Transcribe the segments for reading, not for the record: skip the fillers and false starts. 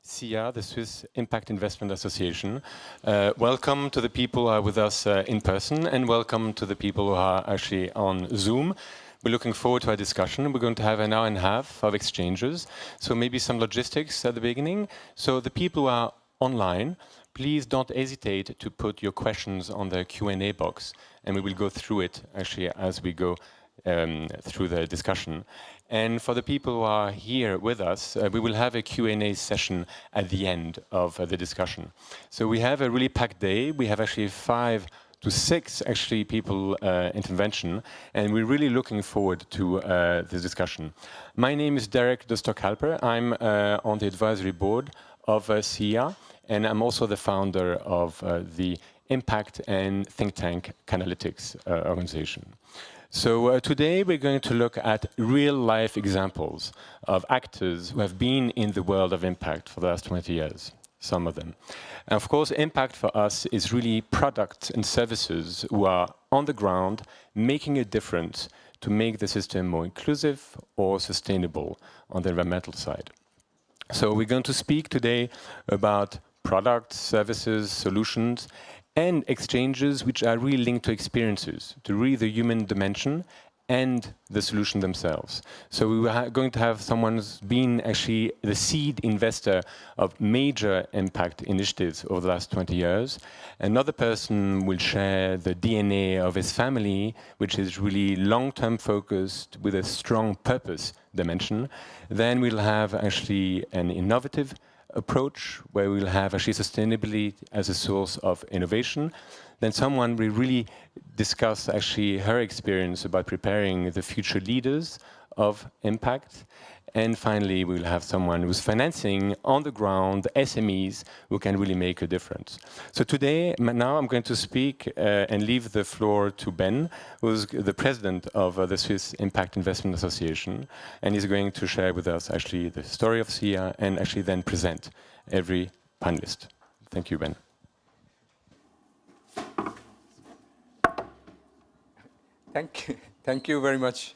SIA, the Swiss Impact Investment Association. Welcome to the people who are with us in person, and welcome to the people who are actually on Zoom. We're looking forward to our discussion. We're going to have an hour and a half of exchanges, so maybe some logistics at the beginning. So the people who are online, please don't hesitate to put your questions on the Q&A box, and we will go through it actually as we go through the discussion. And for the people who are here with us, we will have a Q&A session at the end of the discussion. So we have a really packed day. We have actually 5 to 6 actually people intervention, and we're really looking forward to this discussion. My name is Derek de Stockalper. I'm on the advisory board of SIA, and I'm also the founder of the Impact and Think Tank Analytics organization. So today we're going to look at real-life examples of actors who have been in the world of impact for the last 20 years, some of them. And of course, impact for us is really products and services who are on the ground making a difference to make the system more inclusive or sustainable on the environmental side. So we're going to speak today about products, services, solutions, and exchanges which are really linked to experiences, to really the human dimension and the solution themselves. So we are going to have someone who's been actually the seed investor of major impact initiatives over the last 20 years. Another person will share the DNA of his family, which is really long-term focused with a strong purpose dimension. Then we'll have actually an innovative approach where we'll have actually sustainability as a source of innovation. Then someone will really discuss actually her experience about preparing the future leaders of impact. And finally, we'll have someone who's financing on the ground SMEs who can really make a difference. So today, now I'm going to speak and leave the floor to Ben, who's the president of the Swiss Impact Investment Association, and he's going to share with us actually the story of SIA and actually then present every panelist. Thank you, Ben. Thank you very much,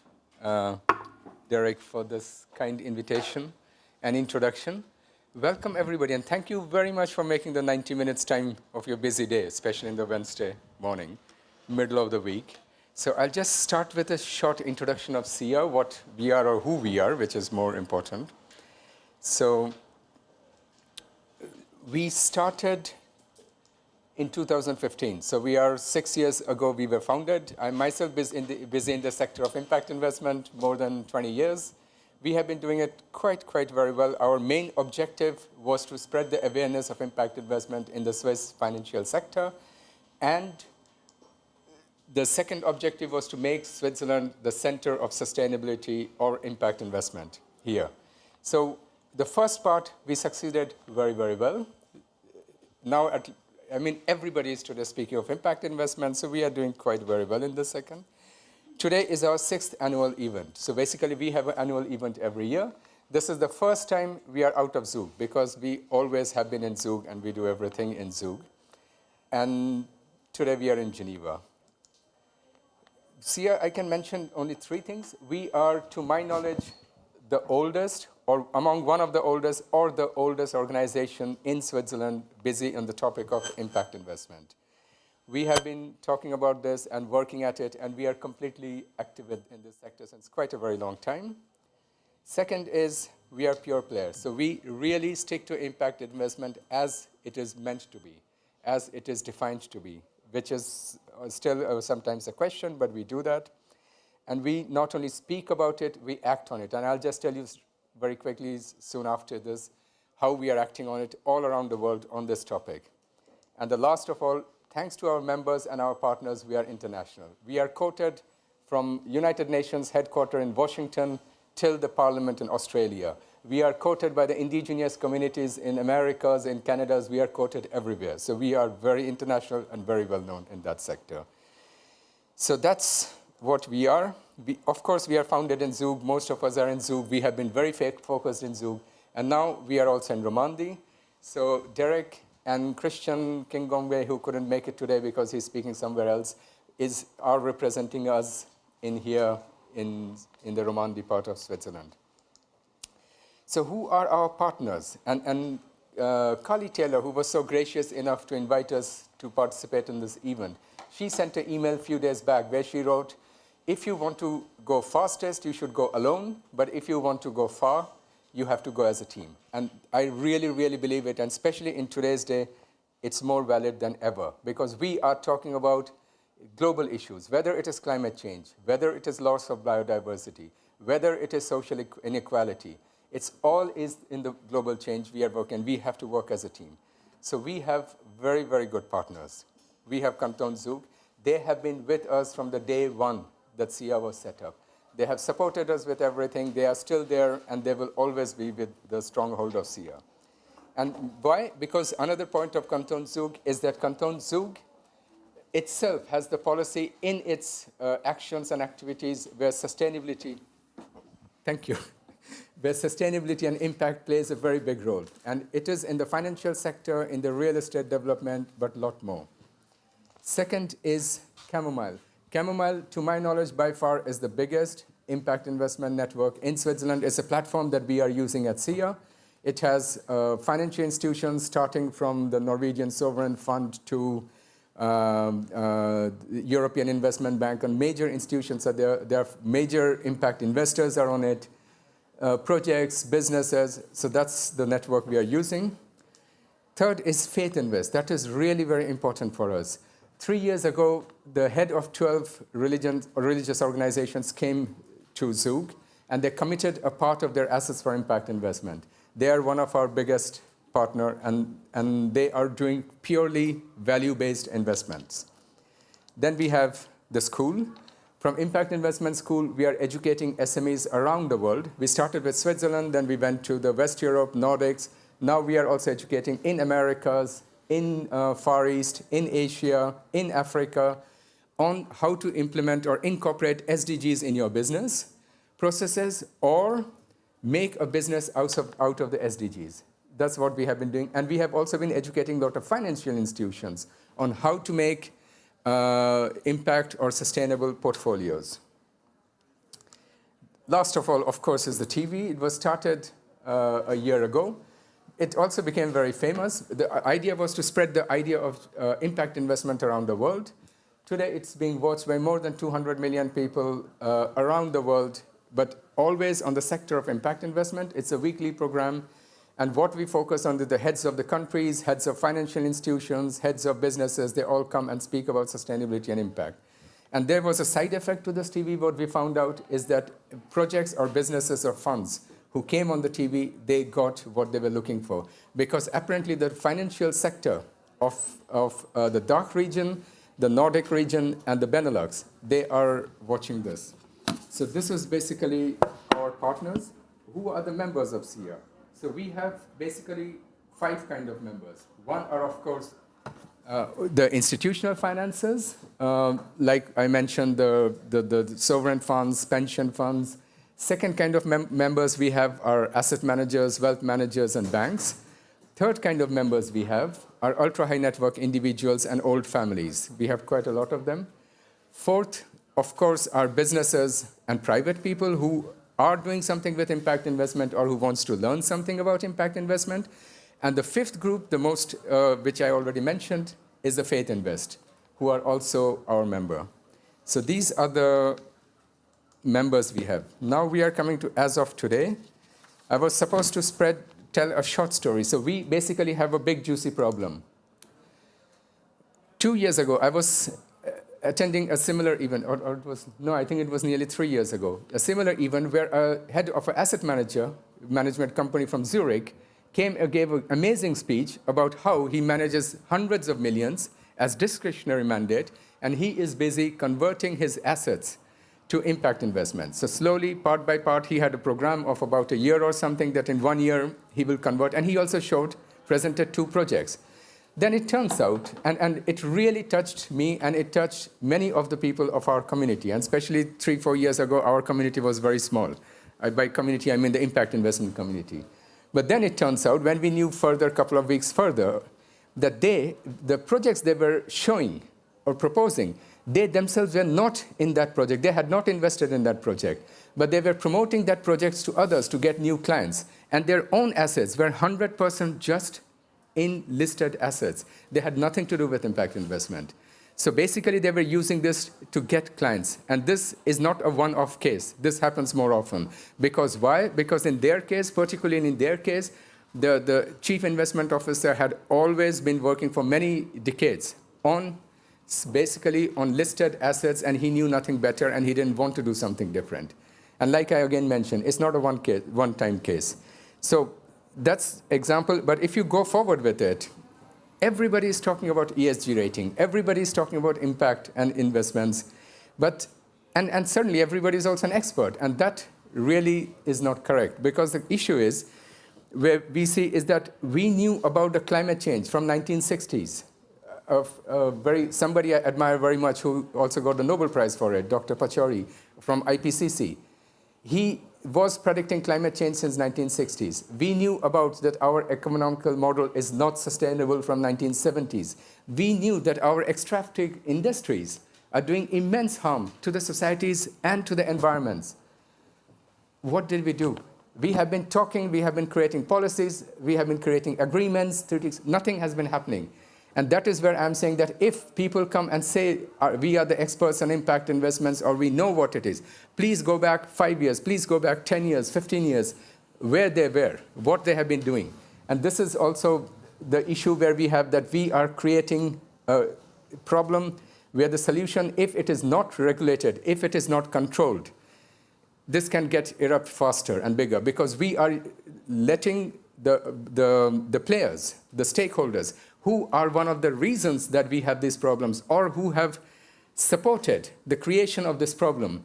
Derek, for this kind invitation and introduction. Welcome, everybody, and thank you very much for making the 90 minutes time of your busy day, especially in the Wednesday morning, middle of the week. So I'll just start with a short introduction of SIA, what we are or who we are, which is more important. So we started in 2015. So we are 6 years ago we were founded. I'm myself busy in the sector of impact investment more than 20 years. We have been doing it quite very well. Our main objective was to spread the awareness of impact investment in the Swiss financial sector. And the second objective was to make Switzerland the center of sustainability or impact investment here. So the first part, we succeeded very well. Now, everybody is today speaking of impact investment, so we are doing quite very well in the second. Today is our 6th annual event. So basically, we have an annual event every year. This is the first time we are out of Zug, because we always have been in Zug, and we do everything in Zug. And today we are in Geneva. SIA, I can mention only 3 things. We are, to my knowledge, the oldest, or among one of the oldest, or the oldest organization in Switzerland busy on the topic of impact investment. We have been talking about this and working at it, and we are completely active in this sector since quite a very long time. Second is, we are pure players. So we really stick to impact investment as it is meant to be, as it is defined to be, which is still sometimes a question, but we do that. And we not only speak about it, we act on it. And I'll just tell you very quickly, soon after this, how we are acting on it all around the world on this topic. And the last of all, thanks to our members and our partners, we are international. We are quoted from United Nations headquarters in Washington till the Parliament in Australia. We are quoted by the indigenous communities in Americas, in Canada. We are quoted everywhere. So we are very international and very well known in that sector. So that's what we are. Of course, we are founded in Zug. Most of us are in Zug. We have been very focused in Zug. And now we are also in Romandie. So Derek and Christian Kingongwe, who couldn't make it today because he's speaking somewhere else, are representing us in here in the Romandie part of Switzerland. So who are our partners? And Carly Taylor, who was so gracious enough to invite us to participate in this event, she sent an email a few days back where she wrote, if you want to go fastest, you should go alone, but if you want to go far, you have to go as a team. And I really, really believe it, and especially in today's day, it's more valid than ever, because we are talking about global issues, whether it is climate change, whether it is loss of biodiversity, whether it is social inequality. It's all is in the global change we are working, we have to work as a team. So we have very, very good partners. We have Canton Zug. They have been with us from the day one that SIA was set up. They have supported us with everything. They are still there, and they will always be with the stronghold of SIA. And why? Because another point of Canton Zug is that Canton Zug itself has the policy in its actions and activities where sustainability, thank you, where sustainability and impact plays a very big role. And it is in the financial sector, in the real estate development, but a lot more. Second is Chamomile. Chamomile, to my knowledge, by far is the biggest impact investment network in Switzerland. It's a platform that we are using at SIA. It has financial institutions starting from the Norwegian Sovereign Fund to European Investment Bank, and major institutions are there. There are major impact investors are on it, projects, businesses. So that's the network we are using. Third is Faith Invest. That is really very important for us. 3 years ago, the head of 12 religious organizations came to Zug, and they committed a part of their assets for impact investment. They are one of our biggest partners, and they are doing purely value-based investments. Then we have the school. From Impact Investment School, we are educating SMEs around the world. We started with Switzerland, then we went to the West Europe, Nordics. Now we are also educating in Americas, in Far East, in Asia, in Africa, on how to implement or incorporate SDGs in your business processes or make a business out of the SDGs. That's what we have been doing. And we have also been educating a lot of financial institutions on how to make impact or sustainable portfolios. Last of all, of course, is the TV. It was started a year ago. It also became very famous. The idea was to spread the idea of impact investment around the world. Today, it's being watched by more than 200 million people around the world, but always on the sector of impact investment. It's a weekly program. And what we focus on is the heads of the countries, heads of financial institutions, heads of businesses. They all come and speak about sustainability and impact. And there was a side effect to this TV. What we found out is that projects or businesses or funds who came on the TV, they got what they were looking for. Because apparently the financial sector of the DACH region, the Nordic region, and the Benelux, they are watching this. So this is basically our partners. Who are the members of SIA? So we have basically 5 kind of members. One are, of course, the institutional financiers, like I mentioned, the sovereign funds, pension funds. Second kind of members we have are asset managers, wealth managers, and banks. Third kind of members we have are ultra-high net worth individuals and old families. We have quite a lot of them. Fourth, of course, are businesses and private people who are doing something with impact investment or who wants to learn something about impact investment. And the fifth group, the most, which I already mentioned, is the Faith Invest, who are also our member. So these are the members we have. Now we are coming to, as of today, I was supposed to tell a short story. So we basically have a big, juicy problem. 2 years ago, I was attending a similar event, or it was, no, I think it was nearly 3 years ago, a similar event where a head of an asset management company from Zurich came and gave an amazing speech about how he manages hundreds of millions as discretionary mandate, and he is busy converting his assets to impact investments. So slowly, part by part, he had a program of about a year or something that in 1 year he will convert, and he also presented 2 projects. Then it turns out, and it really touched me, and it touched many of the people of our community, and especially 3-4 years ago, our community was very small. By community, I mean the impact investment community. But then it turns out, when we knew further, a couple of weeks further, that the projects they were showing or proposing, they themselves were not in that project. They had not invested in that project, but they were promoting that project to others to get new clients. And their own assets were 100% just in listed assets. They had nothing to do with impact investment. So basically, they were using this to get clients. And this is not a one-off case. This happens more often. Because why? Because in their case, particularly in their case, the chief investment officer had always been working for many decades on basically on listed assets, and he knew nothing better, and he didn't want to do something different. And like I again mentioned, it's not a one-time case. So that's example. But if you go forward with it, everybody is talking about ESG rating. Everybody is talking about impact and investments. And certainly everybody is also an expert. And that really is not correct. Because the issue is, where we see is that we knew about the climate change from 1960s. Somebody I admire very much who also got the Nobel Prize for it, Dr. Pachauri from IPCC. He was predicting climate change since 1960s. We knew about that our economical model is not sustainable from 1970s. We knew that our extractive industries are doing immense harm to the societies and to the environments. What did we do? We have been talking, we have been creating policies, we have been creating agreements, treaties. Nothing has been happening. And that is where I'm saying that if people come and say, we are the experts on impact investments, or we know what it is, please go back 5 years, please go back 10 years, 15 years, where they were, what they have been doing. And this is also the issue where we have that we are creating a problem where the solution, if it is not regulated, if it is not controlled, this can erupt faster and bigger, because we are letting the players, the stakeholders, who are one of the reasons that we have these problems, or who have supported the creation of this problem,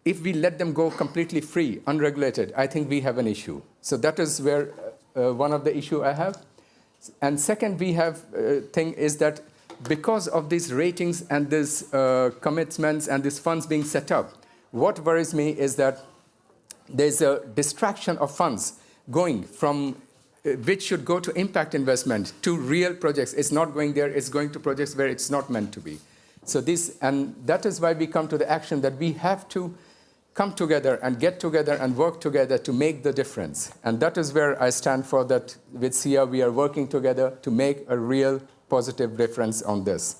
if we let them go completely free, unregulated, I think we have an issue. So that is where one of the issue I have. And second, we have thing is that because of these ratings and these commitments and these funds being set up, what worries me is that there's a distraction of funds going from which should go to impact investment to real projects. It's not going there, it's going to projects where it's not meant to be. So and that is why we come to the action that we have to come together and get together and work together to make the difference. And that is where I stand for that. With SIA, we are working together to make a real positive difference on this.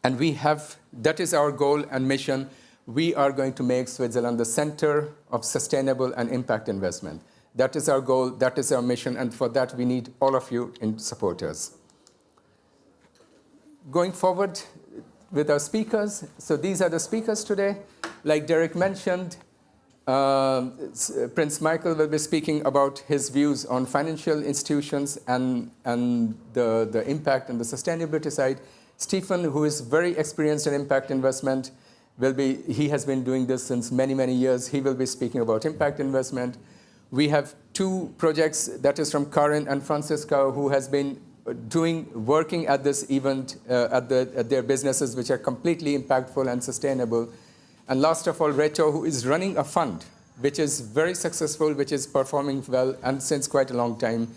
And that is our goal and mission. We are going to make Switzerland the center of sustainable and impact investment. That is our goal, that is our mission, and for that we need all of you in supporters. Going forward with our speakers, so these are the speakers today. Like Derek mentioned, Prince Michael will be speaking about his views on financial institutions and the impact and the sustainability side. Stephen, who is very experienced in impact investment, he has been doing this since many, many years. He will be speaking about impact investment. We have two projects, that is from Karin and Francisca, who has been working at this event, at their businesses, which are completely impactful and sustainable. And last of all, Reto, who is running a fund, which is very successful, which is performing well, and since quite a long time,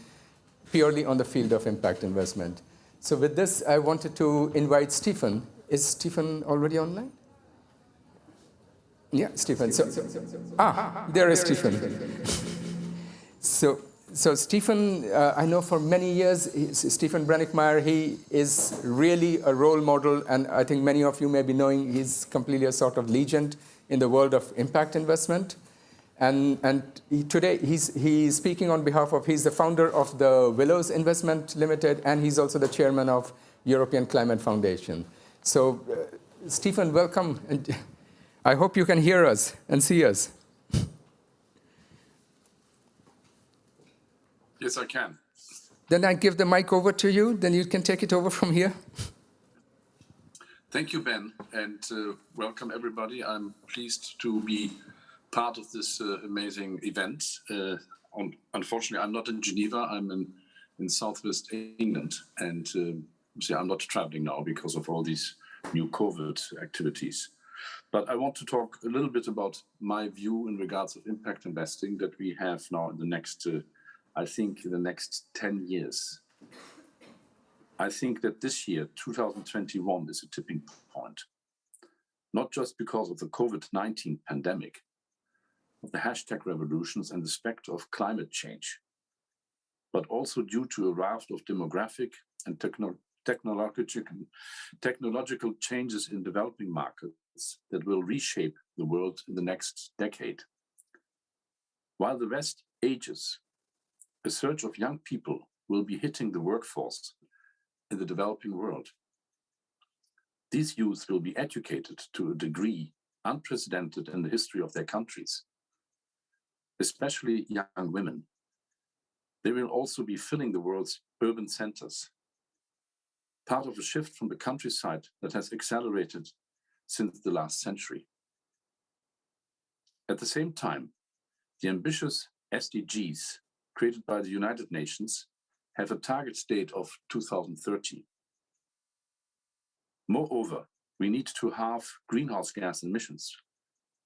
purely on the field of impact investment. So with this, I wanted to invite Stephen. Is Stephen already online? Yeah, Stephen. There is Stephen. So Stephen, I know for many years, Stephen Brennickmeyer, he is really a role model, and I think many of you may be knowing he's completely a sort of legend in the world of impact investment. And today he's speaking on behalf of, he's the founder of the Willows Investment Limited, and he's also the chairman of European Climate Foundation. So Stephen, welcome, and I hope you can hear us and see us. Yes, I can. Then I give the mic over to you, then you can take it over from here. Thank you, Ben, and welcome everybody. I'm pleased to be part of this amazing event. Unfortunately, I'm not in Geneva, I'm in Southwest England, and I'm not traveling now because of all these new COVID activities. But I want to talk a little bit about my view in regards of impact investing that we have now in the next, I think, in the next 10 years. I think that this year, 2021, is a tipping point, not just because of the COVID-19 pandemic, of the hashtag revolutions and the specter of climate change. but also due to a raft of demographic and technological changes in developing markets that will reshape the world in the next decade. While the West ages, a surge of young people will be hitting the workforce in the developing world. These youth will be educated to a degree unprecedented in the history of their countries, especially young women. They will also be filling the world's urban centers, part of a shift from the countryside that has accelerated since the last century. At the same time, the ambitious SDGs created by the United Nations have a target date of 2030. Moreover, we need to halve greenhouse gas emissions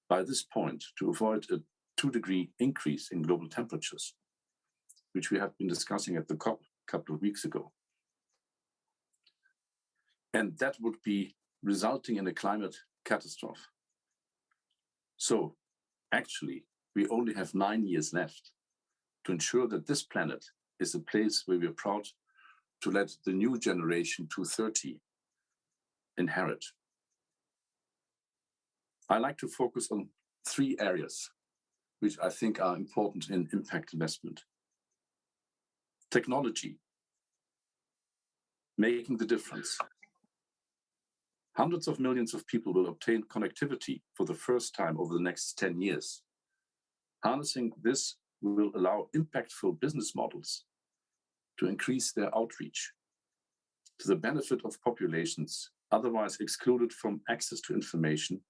by this point to avoid a 2-degree increase in global temperatures, which we have been discussing at the COP a couple of weeks ago. And that would be resulting in a climate catastrophe. So actually, we only have 9 years left to ensure that this planet is a place where we are proud to let the new generation 2030 inherit. I like to focus on 3 areas which I think are important in impact investment. Technology, making the difference. Hundreds of millions of people will obtain connectivity for the first time over the next 10 years. Harnessing this will allow impactful business models to increase their outreach to the benefit of populations otherwise excluded from access to information,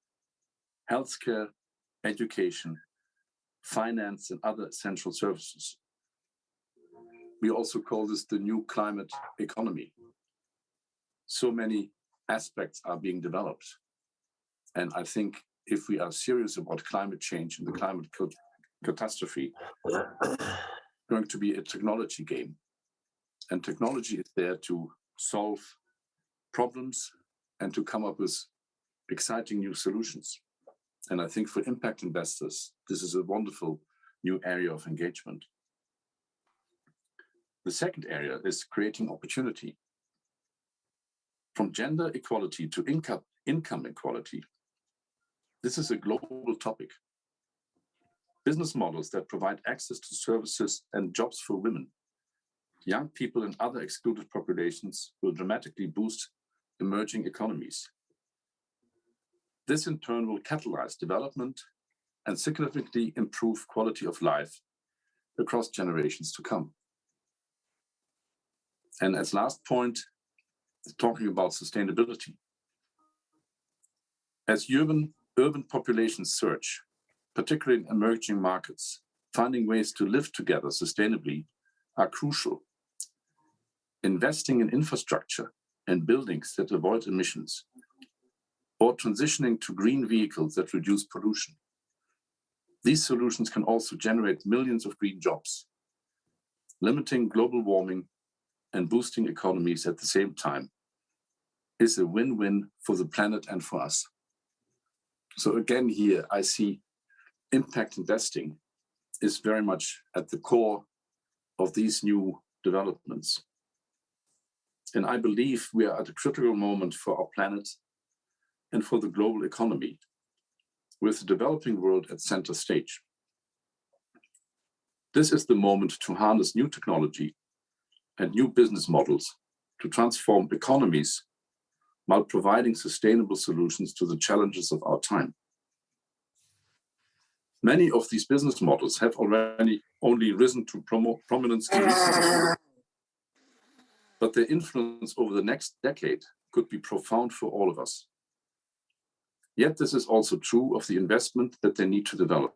healthcare, education, finance, and other essential services. We also call this the new climate economy. So many aspects are being developed. And I think if we are serious about climate change and the climate catastrophe, it's going to be a technology game. And technology is there to solve problems and to come up with exciting new solutions. And I think for impact investors, this is a wonderful new area of engagement. The second area is creating opportunity. From gender equality to income equality, this is a global topic. Business models that provide access to services and jobs for women, young people, and other excluded populations will dramatically boost emerging economies. This in turn will catalyze development and significantly improve quality of life across generations to come. And as last point, talking about sustainability. As urban populations surge, particularly in emerging markets, finding ways to live together sustainably are crucial. Investing in infrastructure and buildings that avoid emissions, or transitioning to green vehicles that reduce pollution. These solutions can also generate millions of green jobs, limiting global warming and boosting economies at the same time is a win-win for the planet and for us. So again, here I see impact investing is very much at the core of these new developments. And I believe we are at a critical moment for our planet and for the global economy, with the developing world at center stage. This is the moment to harness new technology and new business models to transform economies while providing sustainable solutions to the challenges of our time. Many of these business models have already only risen to prominence in recent years, but their influence over the next decade could be profound for all of us. Yet this is also true of the investment that they need to develop.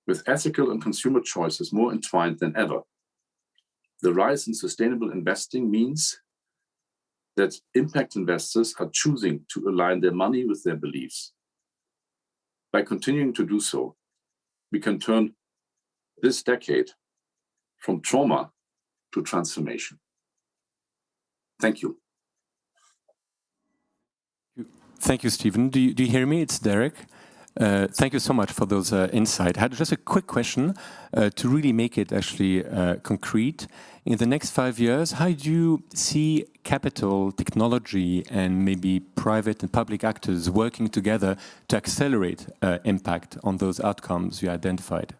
With ethical and consumer choices more entwined than ever, the rise in sustainable investing means that impact investors are choosing to align their money with their beliefs. By continuing to do so, we can turn this decade from trauma to transformation. Thank you. Thank you, Stephen. Do you hear me? It's Derek. Thank you so much for those insights. I had just a quick question to really make it actually concrete. In the next 5 years, how do you see capital, technology, and maybe private and public actors working together to accelerate impact on those outcomes you identified?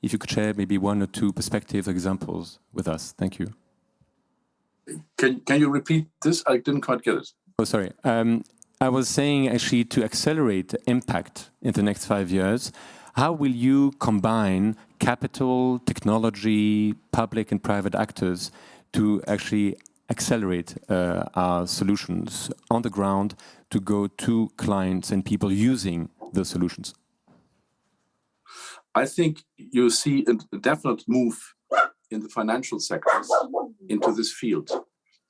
If you could share maybe 1 or 2 perspectives, examples with us. Thank you. Can you repeat this? I didn't quite get it. Oh, sorry. I was saying actually to accelerate impact in the next 5 years, how will you combine capital, technology, public and private actors to actually accelerate our solutions on the ground to go to clients and people using those solutions? I think you see a definite move in the financial sectors into this field.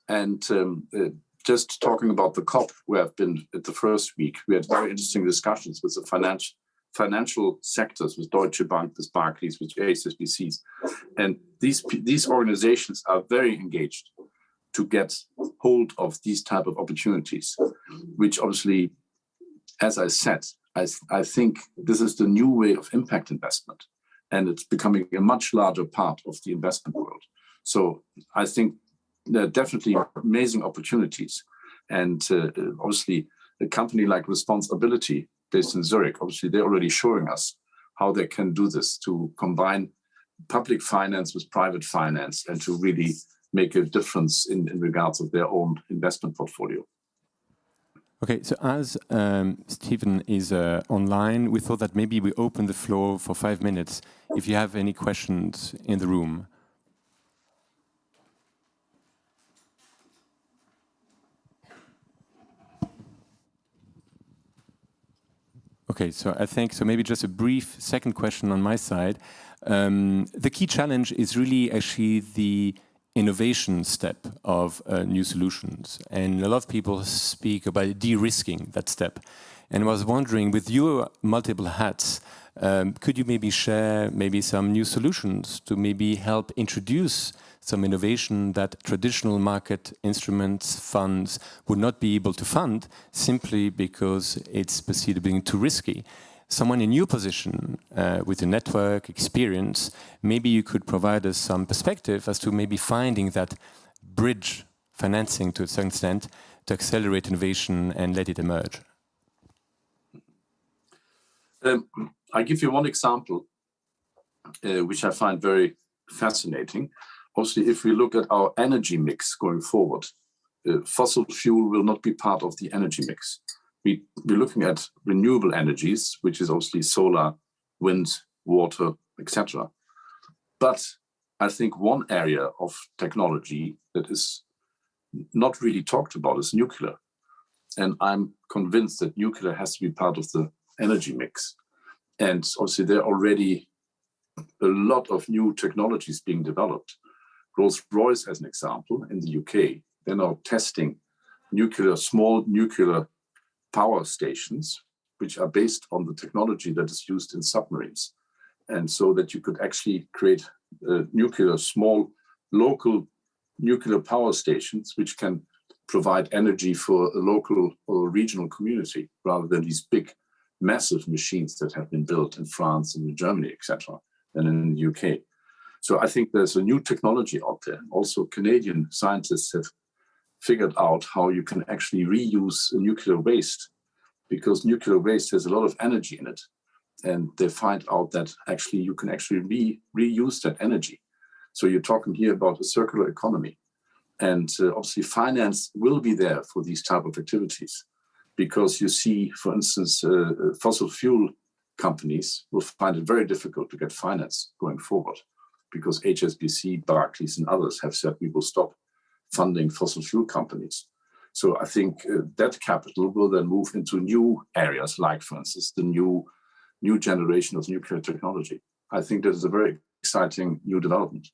And just talking about the COP, where I've been at the first week, we had very interesting discussions with the financial sectors, with Deutsche Bank, with Barclays, with HSBCs. And these organizations are very engaged to get hold of these type of opportunities, which obviously, as I said, I think this is the new way of impact investment, and it's becoming a much larger part of the investment world. So I think there are definitely amazing opportunities. And obviously, a company like Responsibility, based in Zurich, obviously, they're already showing us how they can do this, to combine public finance with private finance and to really make a difference in regards of their own investment portfolio. Okay, so as Stephen is online, we thought that maybe we open the floor for 5 minutes if you have any questions in the room. Okay, so I think, so maybe just a brief second question on my side. The key challenge is really actually the innovation step of new solutions. And a lot of people speak about de-risking that step. And I was wondering, with your multiple hats, could you maybe share maybe some new solutions to maybe help introduce some innovation that traditional market instruments, funds would not be able to fund simply because it's perceived as being too risky? Someone in your position with a network experience, maybe you could provide us some perspective as to maybe finding that bridge financing to a certain extent to accelerate innovation and let it emerge. I give you one example, which I find very fascinating. Obviously, if we look at our energy mix going forward, fossil fuel will not be part of the energy mix. We're looking at renewable energies, which is obviously solar, wind, water, etc. But I think one area of technology that is not really talked about is nuclear. And I'm convinced that nuclear has to be part of the energy mix. And obviously, there are already a lot of new technologies being developed. Rolls-Royce, as an example, in the UK, they're now testing small nuclear power stations, which are based on the technology that is used in submarines. And so that you could actually create small local nuclear power stations, which can provide energy for a local or regional community, rather than these big, massive machines that have been built in France and in Germany, etc., and in the UK. So I think there's a new technology out there. Also, Canadian scientists have figured out how you can actually reuse nuclear waste, because nuclear waste has a lot of energy in it. And they find out that actually you can actually reuse that energy. So you're talking here about a circular economy. And obviously finance will be there for these type of activities, because you see, for instance, fossil fuel companies will find it very difficult to get finance going forward, because HSBC, Barclays, and others have said we will stop funding fossil fuel companies. So I think that capital will then move into new areas, like, for instance, the new generation of nuclear technology. I think that is a very exciting new development.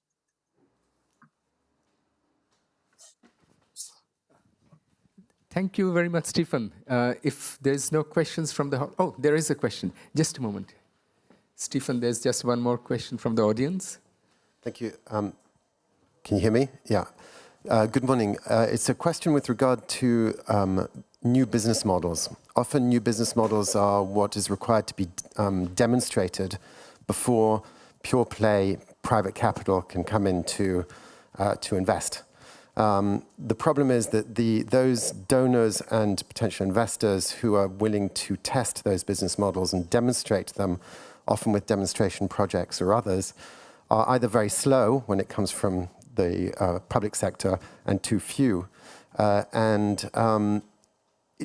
Thank you very much, Stephen. If there's no questions from the... Oh, there is a question. Just a moment. Stephen, there's just one more question from the audience. Thank you. Can you hear me? Yeah. Good morning. It's a question with regard to new business models. often new business models are what is required to be demonstrated before pure play private capital can come in to invest. The problem is that those donors and potential investors who are willing to test those business models and demonstrate them, often with demonstration projects or others, are either very slow when it comes from the public sector and too few.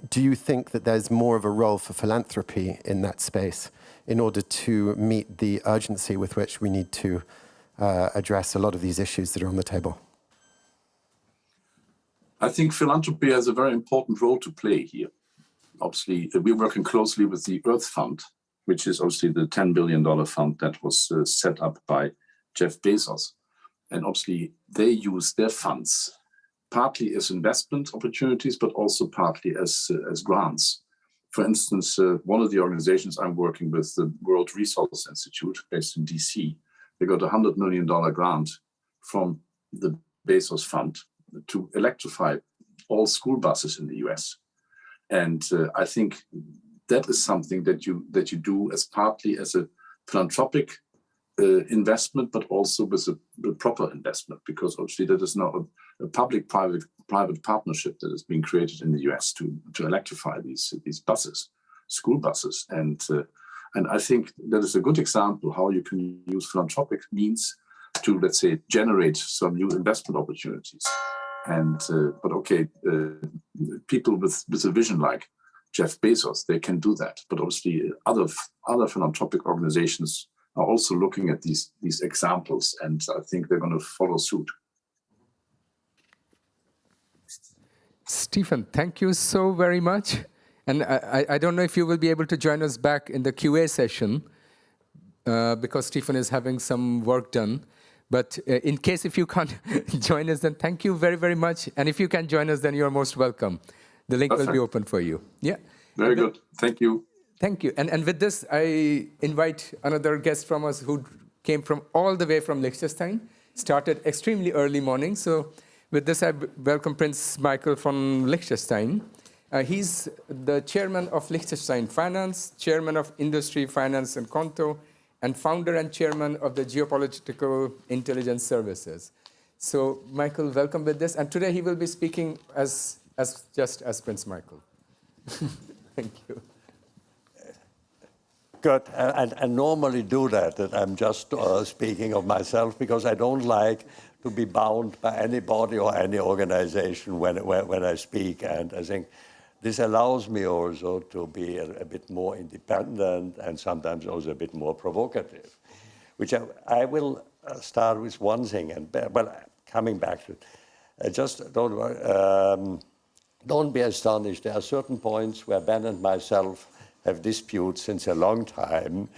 Do you think that there's more of a role for philanthropy in that space in order to meet the urgency with which we need to address a lot of these issues that are on the table? I think philanthropy has a very important role to play here. Obviously, we're working closely with the Earth Fund, which is obviously the $10 billion fund that was set up by Jeff Bezos. And obviously, they use their funds partly as investment opportunities, but also partly as grants. For instance, one of the organizations I'm working with, the World Resource Institute, based in DC, they got a $100 million grant from the Bezos Fund to electrify all school buses in the US. And I think that is something that you do as partly as a philanthropic investment, but also with a proper investment, because obviously that is now a public-private partnership that is being created in the US to electrify these buses, school buses. And I think that is a good example how you can use philanthropic means to, let's say, generate some new investment opportunities. And but okay, people with a vision like Jeff Bezos, they can do that. But obviously, other philanthropic organizations are also looking at these examples, and I think they're going to follow suit. Stephen, thank you so very much. And I don't know if you will be able to join us back in the QA session because Stephen is having some work done. But in case if you can't join us, then thank you very, very much. And if you can join us, then you're most welcome. The link will be open for you. Yeah. Very good. Thank you. Thank you. And with this, I invite another guest from us who came from all the way from Liechtenstein, started extremely early morning. So with this, I welcome Prince Michael from Liechtenstein. He's the chairman of Liechtenstein Finance, chairman of Industry, Finance and Konto, and founder and chairman of the Geopolitical Intelligence Services. So Michael, welcome with this. And today he will be speaking just as Prince Michael. Thank you. Good. I normally do that I'm just speaking of myself because I don't like to be bound by anybody or any organization when I speak. And I think this allows me also to be a bit more independent and sometimes also a bit more provocative, which I will start with one thing. And coming back to it, just don't be astonished. There are certain points where Ben and myself have disputes since a long time,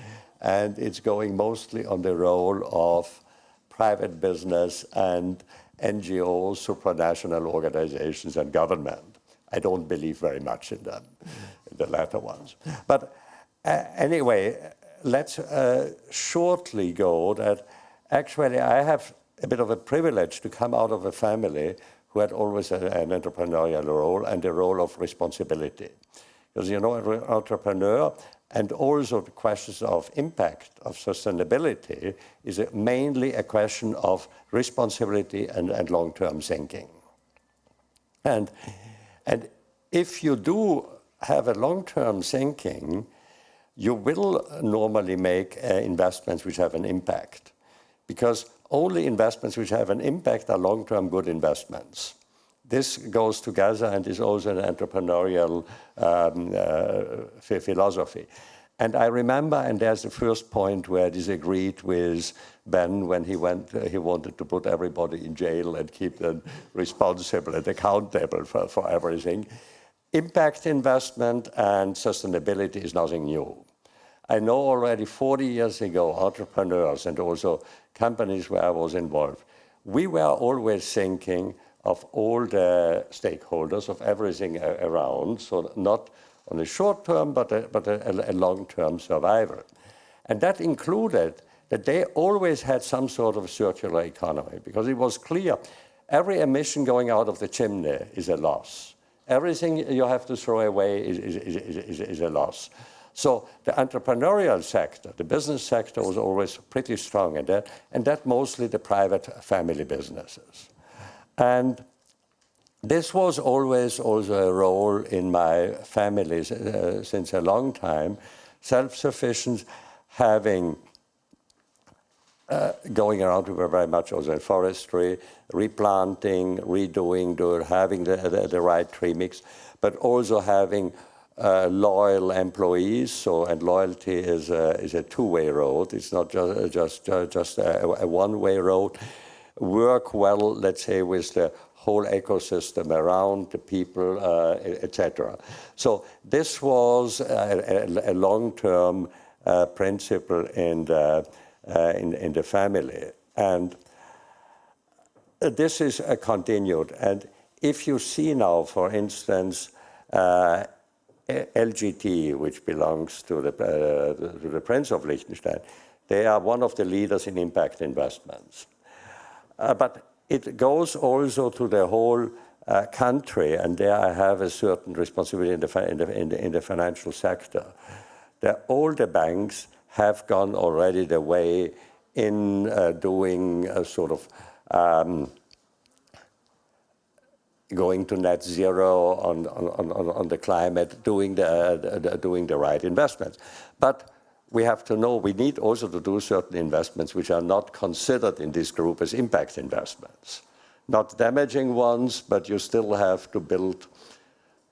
and it's going mostly on the role of private business and NGOs, supranational organizations, and government. I don't believe very much in them, the latter ones. But anyway, let's shortly go that actually I have a bit of a privilege to come out of a family who had always an entrepreneurial role and a role of responsibility. Because, you know, an entrepreneur and also the questions of impact, of sustainability, is mainly a question of responsibility and long-term thinking. And if you do have a long-term thinking, you will normally make investments which have an impact. Because only investments which have an impact are long-term good investments. This goes together and is also an entrepreneurial philosophy. And I remember, and there's the first point where I disagreed with Ben when he wanted to put everybody in jail and keep them responsible and accountable for everything. Impact investment and sustainability is nothing new. I know already 40 years ago, entrepreneurs and also companies where I was involved, we were always thinking of all the stakeholders, of everything around, so not on a short term, but a long-term survival. And that included that they always had some sort of circular economy, because it was clear every emission going out of the chimney is a loss. everything you have to throw away is a loss. So the entrepreneurial sector, the business sector was always pretty strong in that, and that mostly the private family businesses. And this was always also a role in my family since a long time, self-sufficient, having going around, we were very much also in forestry, replanting, redoing, having the right tree mix, but also having loyal employees. So, and loyalty is a two-way road. It's not just a one-way road. Work well, let's say, with the whole ecosystem around the people, etc. So this was a long-term principle in the family, and this is continued. And if you see now, for instance, LGT, which belongs to the Prince of Liechtenstein, they are one of the leaders in impact investments. But it goes also to the whole country, and there I have a certain responsibility in the financial sector. All the banks have gone already the way in doing a sort of going to net zero on the climate, doing the right investments. But we have to know we need also to do certain investments which are not considered in this group as impact investments. Not damaging ones, but you still have to build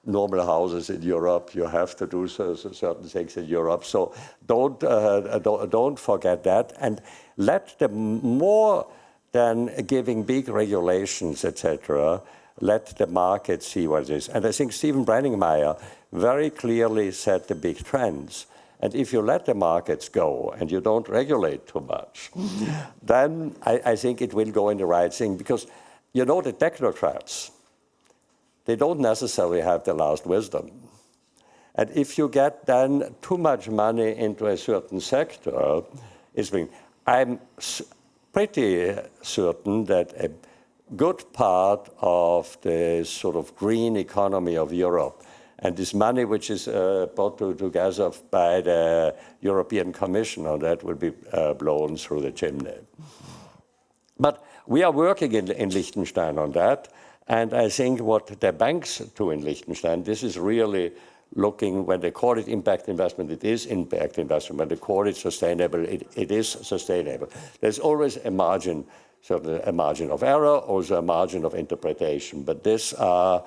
normal houses in Europe. You have to do certain things in Europe. So don't forget that, and let them, more than giving big regulations, etc., let the market see what it is. And I think Stephen Brenningmeier very clearly set the big trends. And if you let the markets go and you don't regulate too much, then I think it will go in the right thing. Because you know the technocrats, they don't necessarily have the last wisdom. And if you get then too much money into a certain sector, I'm pretty certain that a good part of the sort of green economy of Europe and this money which is brought together by the European Commission on that will be blown through the chimney. But we are working in Liechtenstein on that. And I think what the banks do in Liechtenstein, this is really looking, when they call it impact investment, it is impact investment. When they call it sustainable, it is sustainable. There's always a margin, certainly a margin of error, also a margin of interpretation. But this, I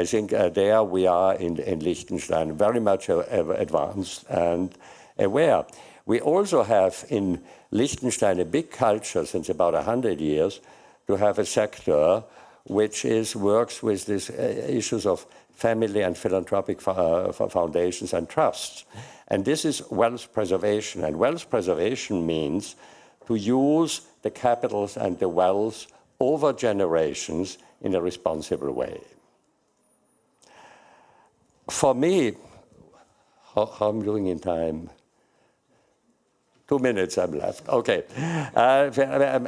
think there we are in Liechtenstein very much advanced and aware. We also have in Liechtenstein a big culture since about 100 years to have a sector which works with these issues of family and philanthropic foundations and trusts. And this is wealth preservation. And wealth preservation means to use the capitals and the wealth over generations in a responsible way. For me, how I'm doing in time? 2 minutes I'm left. Okay.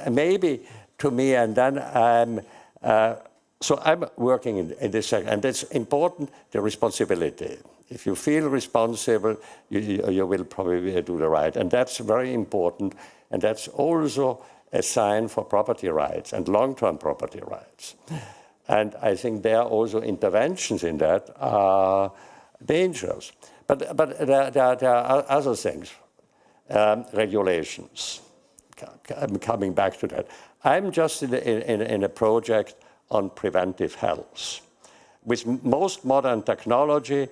Maybe to me, and then so I'm working in this sector, and it's important, the responsibility. If you feel responsible, you will probably do the right. And that's very important. And that's also a sign for property rights and long-term property rights. And I think there are also interventions in that are dangerous. But there are other things, regulations. I'm coming back to that. I'm just in a project on preventive health, with most modern technology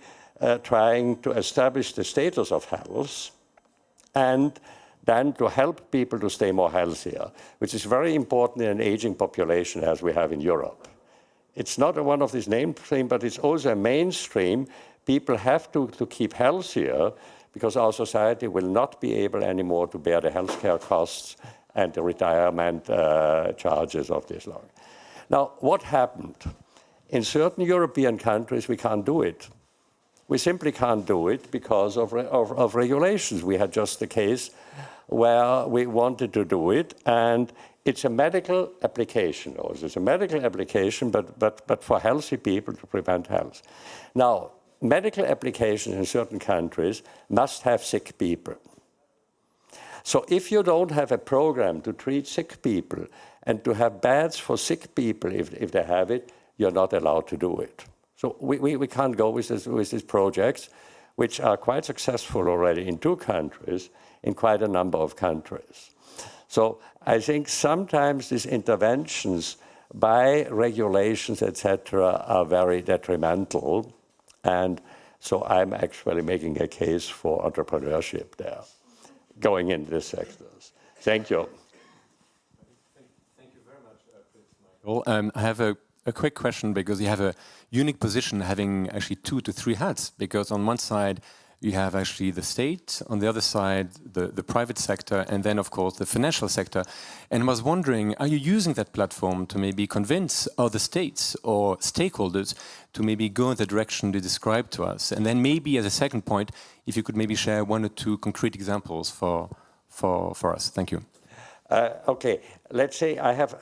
trying to establish the status of health and then to help people to stay more healthier, which is very important in an aging population as we have in Europe. It's not one of these mainstream, but it's also a mainstream. People have to keep healthier because our society will not be able anymore to bear the healthcare costs and the retirement charges of this long. Now, what happened? In certain European countries, we can't do it. We simply can't do it because of regulations. We had just the case where we wanted to do it, and it's a medical application also. It's a medical application, but for healthy people to prevent health. Now, medical applications in certain countries must have sick people. So if you don't have a program to treat sick people and to have beds for sick people if they have it, you're not allowed to do it. So we can't go with these projects, which are quite successful already in 2 countries, in quite a number of countries. So I think sometimes these interventions by regulations, etc., are very detrimental. And so I'm actually making a case for entrepreneurship there, going into these sectors. Thank you. Thank you very much, Michael. I have a quick question, because you have a unique position having actually 2 to 3 hats, because on one side you have actually the state, on the other side the private sector, and then of course the financial sector. And I was wondering, are you using that platform to maybe convince other states or stakeholders to maybe go in the direction you described to us? And then maybe as a second point, if you could maybe share 1 or 2 concrete examples for us. Thank you. Okay, let's say I have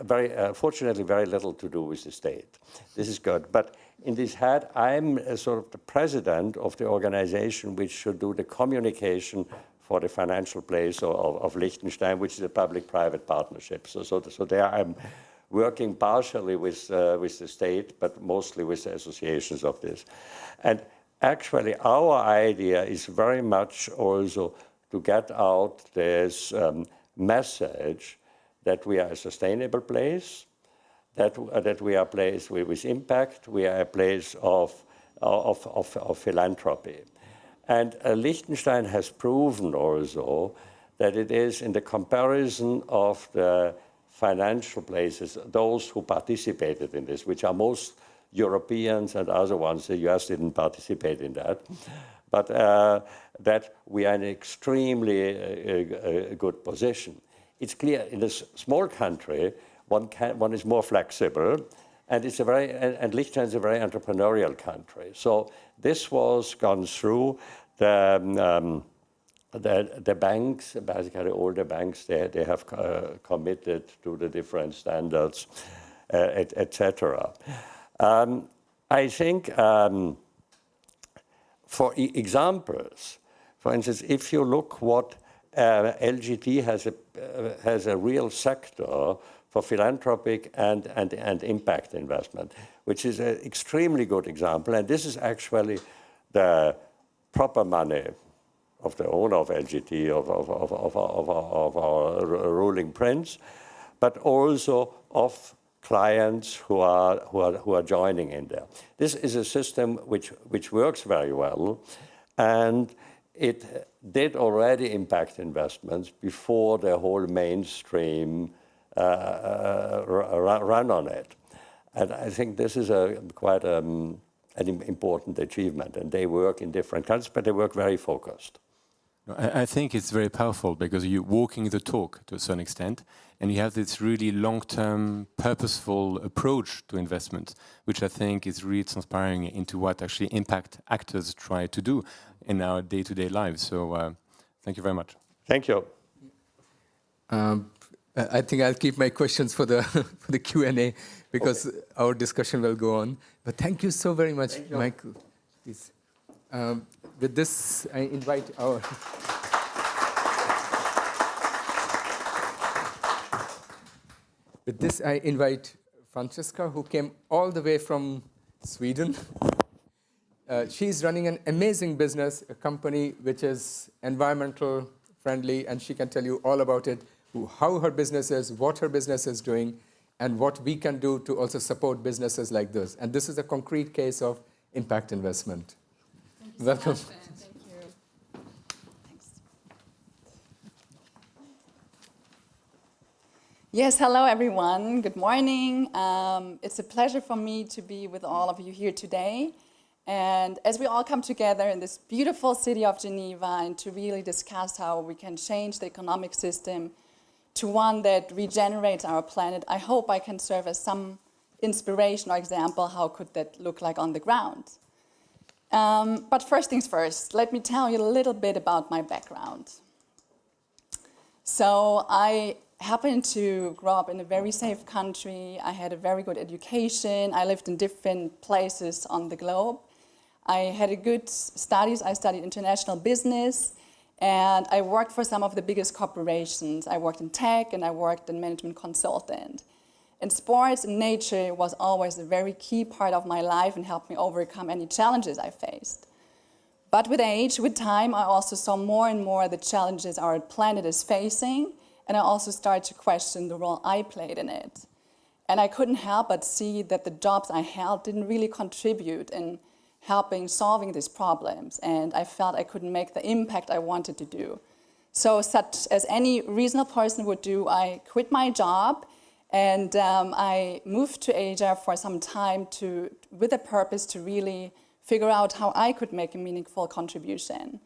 fortunately very little to do with the state. This is good, but in this hat, I'm sort of the president of the organization which should do the communication for the financial place of Liechtenstein, which is a public-private partnership. So there I'm working partially with the state, but mostly with the associations of this. And actually, our idea is very much also to get out this message that we are a sustainable place, that we are a place with impact, we are a place of philanthropy. And Liechtenstein has proven also that it is, in the comparison of the financial places, those who participated in this, which are most Europeans and other ones, the US didn't participate in that, but that we are in an extremely good position. It's clear in this small country, one is more flexible, and Liechtenstein is a very entrepreneurial country. So this was gone through the banks, basically all the banks. They have committed to the different standards, etc. I think for examples, for instance, if you look what LGT has a real sector for philanthropic and impact investment, which is an extremely good example. And this is actually the proper money of the owner of LGT, of our ruling prince, but also of clients who are joining in there. This is a system which works very well, and it did already impact investments before the whole mainstream run on it. And I think this is quite an important achievement. And they work in different countries, but they work very focused. I think it's very powerful, because you're walking the talk to a certain extent, and you have this really long-term, purposeful approach to investment, which I think is really transpiring into what actually impact actors try to do in our day-to-day lives. So thank you very much. Thank you. I think I'll keep my questions for the for the Q&A, because our discussion will go on. But thank you so very much, Michael. Please. With this, I invite our... With this, I invite Francesca, who came all the way from Sweden. She's running an amazing business, a company which is environmental friendly, and she can tell you all about it, how her business is, what her business is doing, and what we can do to also support businesses like this. And this is a concrete case of impact investment. Welcome. Thank you. Thanks. Yes, hello everyone. Good morning. It's a pleasure for me to be with all of you here today. And as we all come together in this beautiful city of Geneva and to really discuss how we can change the economic system to one that regenerates our planet, I hope I can serve as some inspiration or example how could that look like on the ground. But first things first, let me tell you a little bit about my background. So I happened to grow up in a very safe country. I had a very good education. I lived in different places on the globe. I had a good studies. I studied international business, and I worked for some of the biggest corporations. I worked in tech, and I worked in management consultant. And sports and nature was always a very key part of my life and helped me overcome any challenges I faced. But with age, with time, I also saw more and more the challenges our planet is facing, and I also started to question the role I played in it. And I couldn't help but see that the jobs I held didn't really contribute in helping solving these problems, and I felt I couldn't make the impact I wanted to do. So, such as any reasonable person would do, I quit my job, and I moved to Asia for some time with a purpose to really figure out how I could make a meaningful contribution.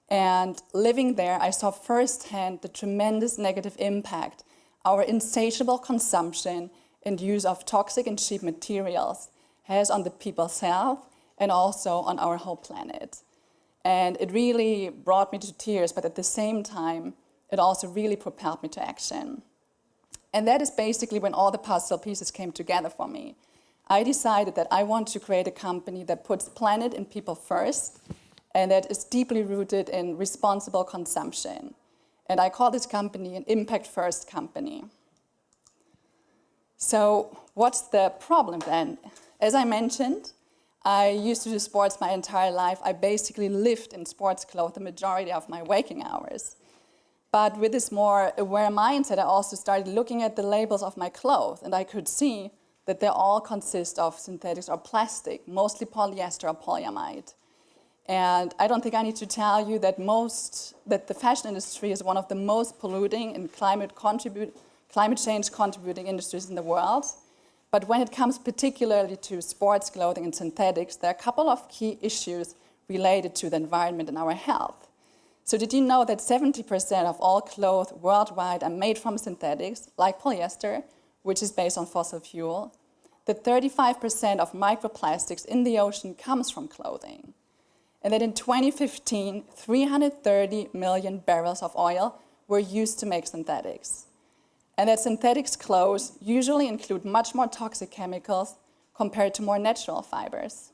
And living there, I saw firsthand the tremendous negative impact our insatiable consumption and use of toxic and cheap materials has on the people's health and also on our whole planet. And it really brought me to tears, but at the same time, it also really propelled me to action. And that is basically when all the puzzle pieces came together for me. I decided that I want to create a company that puts planet and people first, and that is deeply rooted in responsible consumption. And I call this company an impact-first company. So what's the problem then? As I mentioned, I used to do sports my entire life. I basically lived in sports clothes the majority of my waking hours. But with this more aware mindset, I also started looking at the labels of my clothes, and I could see that they all consist of synthetics or plastic, mostly polyester or polyamide. And I don't think I need to tell you that the fashion industry is one of the most polluting and climate change contributing industries in the world. But when it comes particularly to sports clothing and synthetics, there are a couple of key issues related to the environment and our health. So did you know that 70% of all clothes worldwide are made from synthetics, like polyester, which is based on fossil fuel? That 35% of microplastics in the ocean comes from clothing. And that in 2015, 330 million barrels of oil were used to make synthetics. And that synthetics clothes usually include much more toxic chemicals compared to more natural fibers.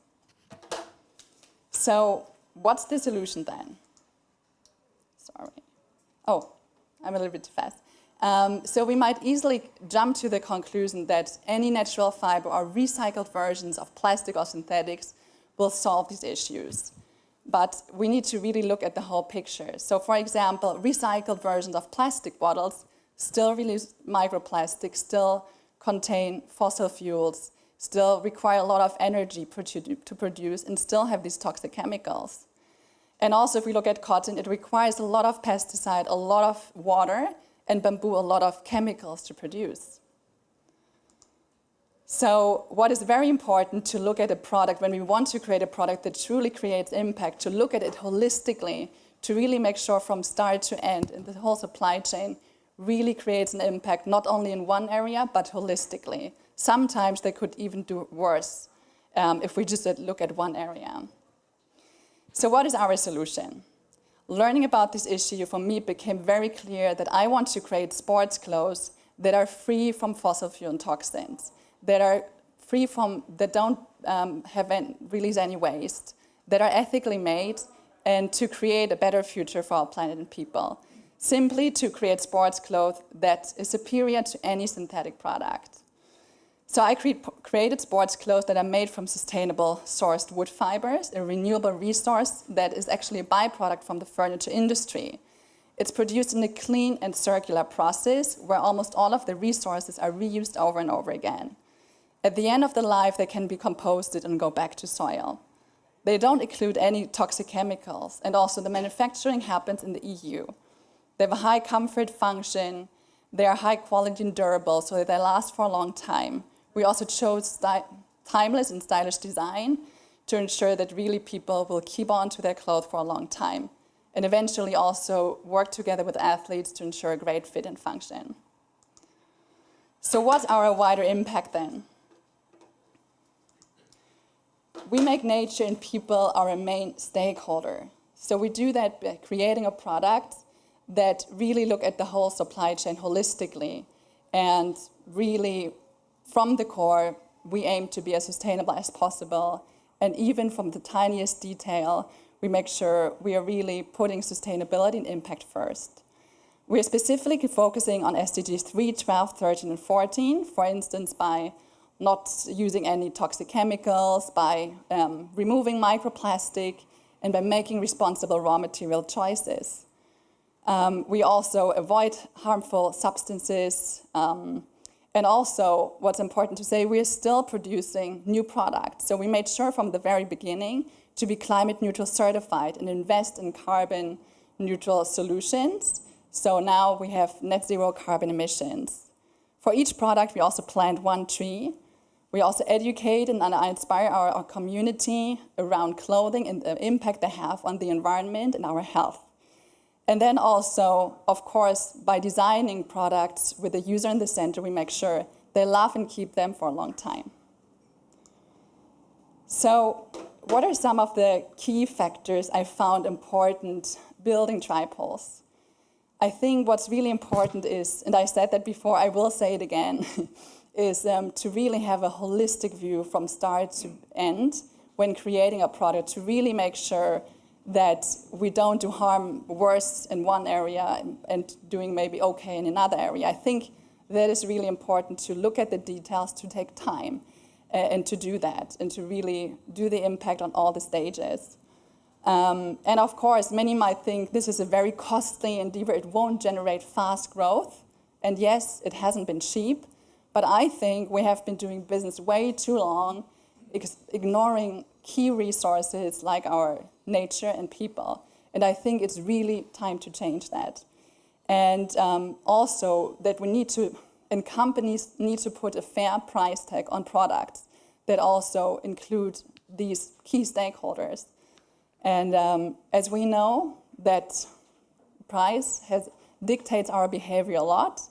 So what's the solution then? Sorry. Oh, I'm a little bit too fast. So we might easily jump to the conclusion that any natural fiber or recycled versions of plastic or synthetics will solve these issues. But we need to really look at the whole picture. So for example, recycled versions of plastic bottles still release microplastics, still contain fossil fuels, still require a lot of energy to produce, and still have these toxic chemicals. And also if we look at cotton, it requires a lot of pesticide, a lot of water, and bamboo, a lot of chemicals to produce. So what is very important to look at a product when we want to create a product that truly creates impact, to look at it holistically, to really make sure from start to end in the whole supply chain really creates an impact, not only in one area, but holistically. Sometimes they could even do worse if we just look at one area. So what is our solution? Learning about this issue for me became very clear that I want to create sports clothes that are free from fossil fuel and toxins, that are free from, that don't release any waste, that are ethically made, and to create a better future for our planet and people. Simply to create sports clothes that is superior to any synthetic product. So I created sports clothes that are made from sustainable sourced wood fibers, a renewable resource that is actually a byproduct from the furniture industry. It's produced in a clean and circular process where almost all of the resources are reused over and over again. At the end of the life, they can be composted and go back to soil. They don't include any toxic chemicals, and also the manufacturing happens in the EU. They have a high comfort function, they are high quality and durable, so that they last for a long time. We also chose timeless and stylish design to ensure that really people will keep on to their clothes for a long time, and eventually also work together with athletes to ensure a great fit and function. So what's our wider impact then? We make nature and people our main stakeholder. So we do that by creating a product that really look at the whole supply chain holistically. And really, from the core, we aim to be as sustainable as possible. And even from the tiniest detail, we make sure we are really putting sustainability and impact first. We are specifically focusing on SDGs 3, 12, 13, and 14, for instance, by not using any toxic chemicals, by removing microplastic, and by making responsible raw material choices. We also avoid harmful substances, and also, what's important to say, we are still producing new products. So we made sure from the very beginning to be climate neutral certified and invest in carbon neutral solutions. So now we have net zero carbon emissions. For each product, we also plant one tree. We also educate and inspire our community around clothing and the impact they have on the environment and our health. And then also, of course, by designing products with the user in the center, we make sure they love and keep them for a long time. So what are some of the key factors I found important building tripoles? I think what's really important is, and I said that before, I will say it again, is to really have a holistic view from start to end when creating a product, to really make sure that we don't do harm worse in one area and doing maybe okay in another area. I think that is really important, to look at the details, to take time and to do that, and to really do the impact on all the stages. And of course, many might think this is a very costly endeavor. It won't generate fast growth. And yes, it hasn't been cheap. But I think we have been doing business way too long, ignoring key resources like our nature and people. And I think it's really time to change that. And also that we need to, and companies need to put a fair price tag on products that also include these key stakeholders. And as we know, that price dictates our behavior a lot.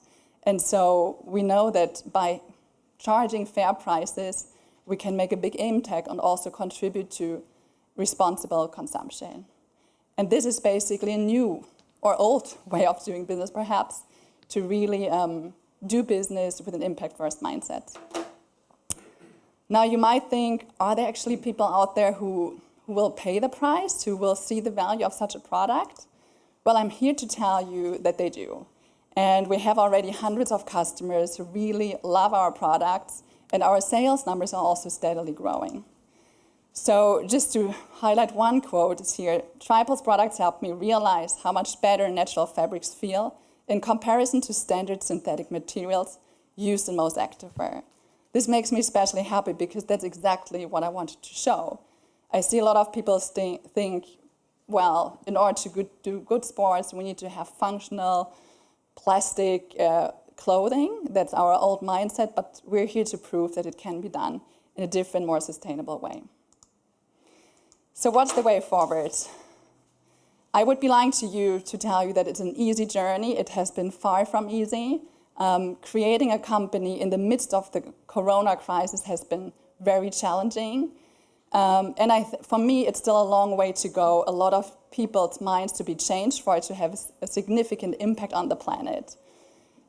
And so we know that by charging fair prices, we can make a big impact and also contribute to responsible consumption. And this is basically a new or old way of doing business, perhaps, to really do business with an impact-first mindset. Now, you might think, are there actually people out there who will pay the price, who will see the value of such a product? Well, I'm here to tell you that they do. And we have already hundreds of customers who really love our products, and our sales numbers are also steadily growing. So just to highlight one quote is here: Triple's products helped me realize how much better natural fabrics feel in comparison to standard synthetic materials used in most activewear. This makes me especially happy because that's exactly what I wanted to show. I see a lot of people think, well, in order to do good sports, we need to have functional plastic clothing. That's our old mindset, but we're here to prove that it can be done in a different, more sustainable way. So what's the way forward? I would be lying to you to tell you that it's an easy journey. It has been far from easy. Creating a company in the midst of the corona crisis has been very challenging. And for me, it's still a long way to go. A lot of people's minds to be changed for it to have a significant impact on the planet.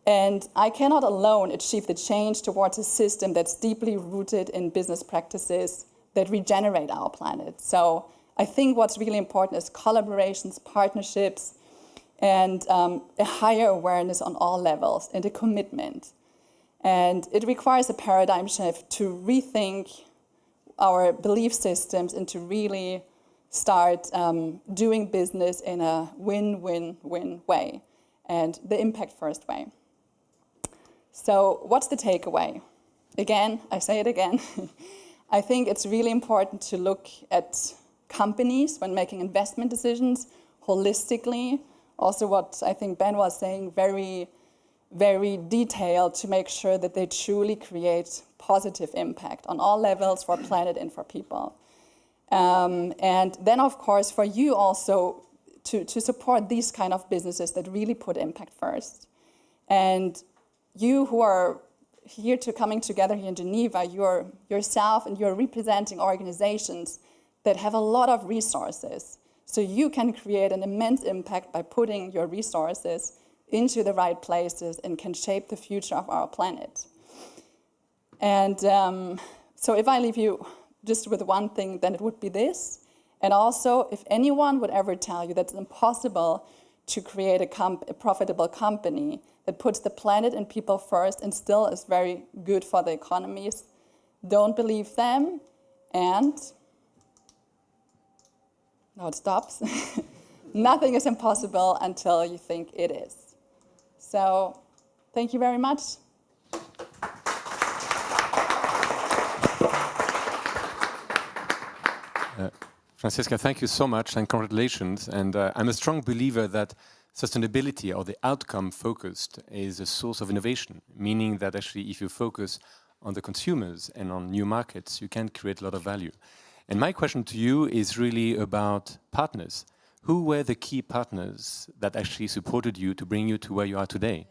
And I cannot alone achieve the change towards a system that's deeply rooted in business practices that regenerate our planet. So I think what's really important is collaborations, partnerships, and a higher awareness on all levels, and a commitment. And it requires a paradigm shift to rethink our belief systems and to really start doing business in a win-win-win way, and the impact-first way. So what's the takeaway? Again, I say it again, I think it's really important to look at companies when making investment decisions holistically. Also what I think Ben was saying, very, very detailed, to make sure that they truly create positive impact on all levels for planet and for people. And then, of course, for you also to support these kind of businesses that really put impact first. And you who are here coming together here in Geneva, you're yourself and you're representing organizations that have a lot of resources. So you can create an immense impact by putting your resources into the right places and can shape the future of our planet. And so if I leave you just with one thing, then it would be this. And also, if anyone would ever tell you that it's impossible to create a profitable company that puts the planet and people first and still is very good for the economies, don't believe them. And now it stops. Nothing is impossible until you think it is. So thank you very much. Franziska, thank you so much and congratulations. And I'm a strong believer that sustainability or the outcome focused is a source of innovation, meaning that actually if you focus on the consumers and on new markets, you can create a lot of value. And my question to you is really about partners. Who were the key partners that actually supported you to bring you to where you are today?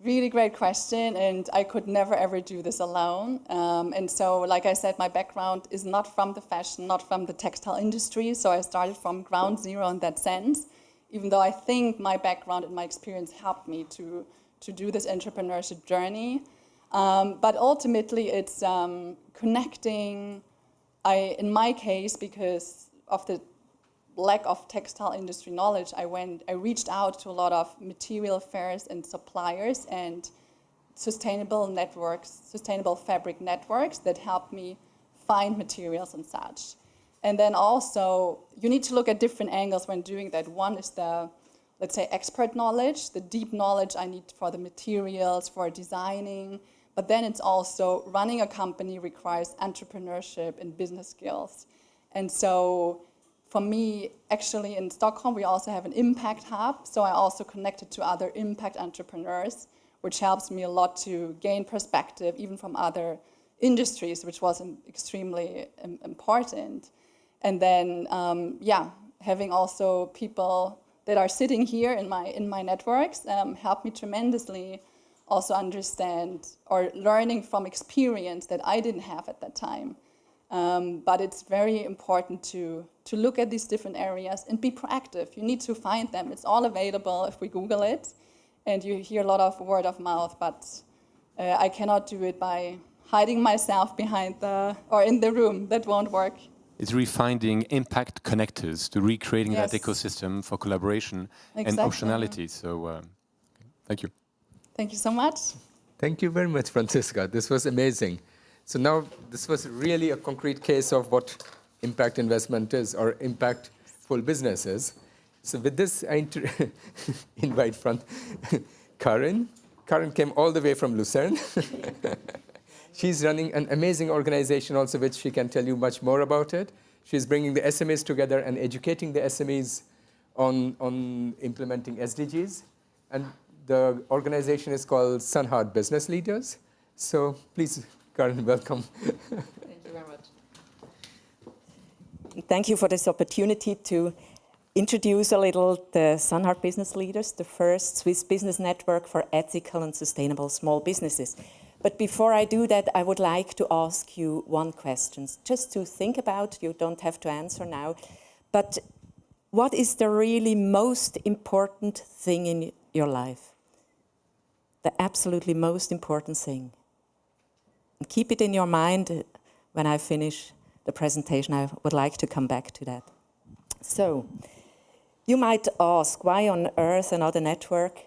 Really great question, and I could never ever do this alone. And so, like I said, my background is not from the fashion, not from the textile industry, so I started from ground zero in that sense, even though I think my background and my experience helped me to do this entrepreneurship journey. But ultimately, it's connecting, in my case, because of the lack of textile industry knowledge, I reached out to a lot of material fairs and suppliers and sustainable networks, sustainable fabric networks that helped me find materials and such. And then also, you need to look at different angles when doing that. One is the, let's say, expert knowledge, the deep knowledge I need for the materials, for designing. But then it's also running a company requires entrepreneurship and business skills. And so for me, actually in Stockholm, we also have an impact hub. So I also connected to other impact entrepreneurs, which helps me a lot to gain perspective, even from other industries, which was extremely important. And then, having also people that are sitting here in my networks helped me tremendously also understand or learning from experience that I didn't have at that time. But it's very important to look at these different areas and be proactive. You need to find them. It's all available if we Google it. And you hear a lot of word of mouth, but I cannot do it by hiding myself behind or in the room. That won't work. It's really finding impact connectors to recreating Yes. that ecosystem for collaboration and Exactly. optionality. So thank you. Thank you so much. Thank you very much, Franziska. This was amazing. So now this was really a concrete case of what impact investment is or impactful business is. So with this, I invite Karin. Karin came all the way from Lucerne. She's running an amazing organization also, which she can tell you much more about it. She's bringing the SMEs together and educating the SMEs on implementing SDGs. And the organization is called Sunhard Business Leaders. So please, Karin, welcome. Thank you very much. Thank you for this opportunity to introduce a little the Sunhard Business Leaders, the first Swiss business network for ethical and sustainable small businesses. But before I do that, I would like to ask you one question, just to think about. You don't have to answer now. But what is the really most important thing in your life? The absolutely most important thing. And keep it in your mind. When I finish the presentation, I would like to come back to that. So, you might ask, why on earth another network?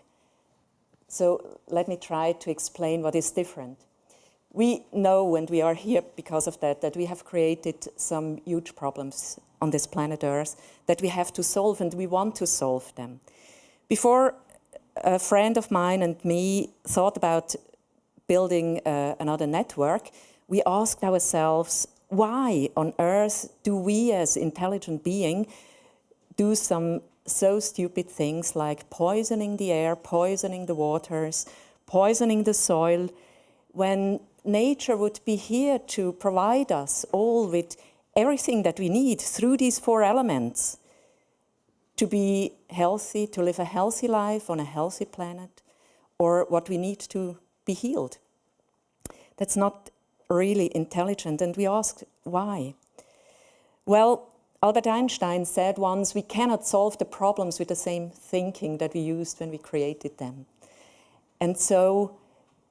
So let me try to explain what is different. We know, and we are here because of that, that we have created some huge problems on this planet Earth that we have to solve, and we want to solve them. Before, a friend of mine and me thought about building another network, we asked ourselves, why on earth do we as intelligent beings do some so stupid things like poisoning the air, poisoning the waters, poisoning the soil, when nature would be here to provide us all with everything that we need through these four elements to be healthy, to live a healthy life on a healthy planet, or what we need to be healed. That's not really intelligent, and we ask why. Well, Albert Einstein said once, we cannot solve the problems with the same thinking that we used when we created them. And so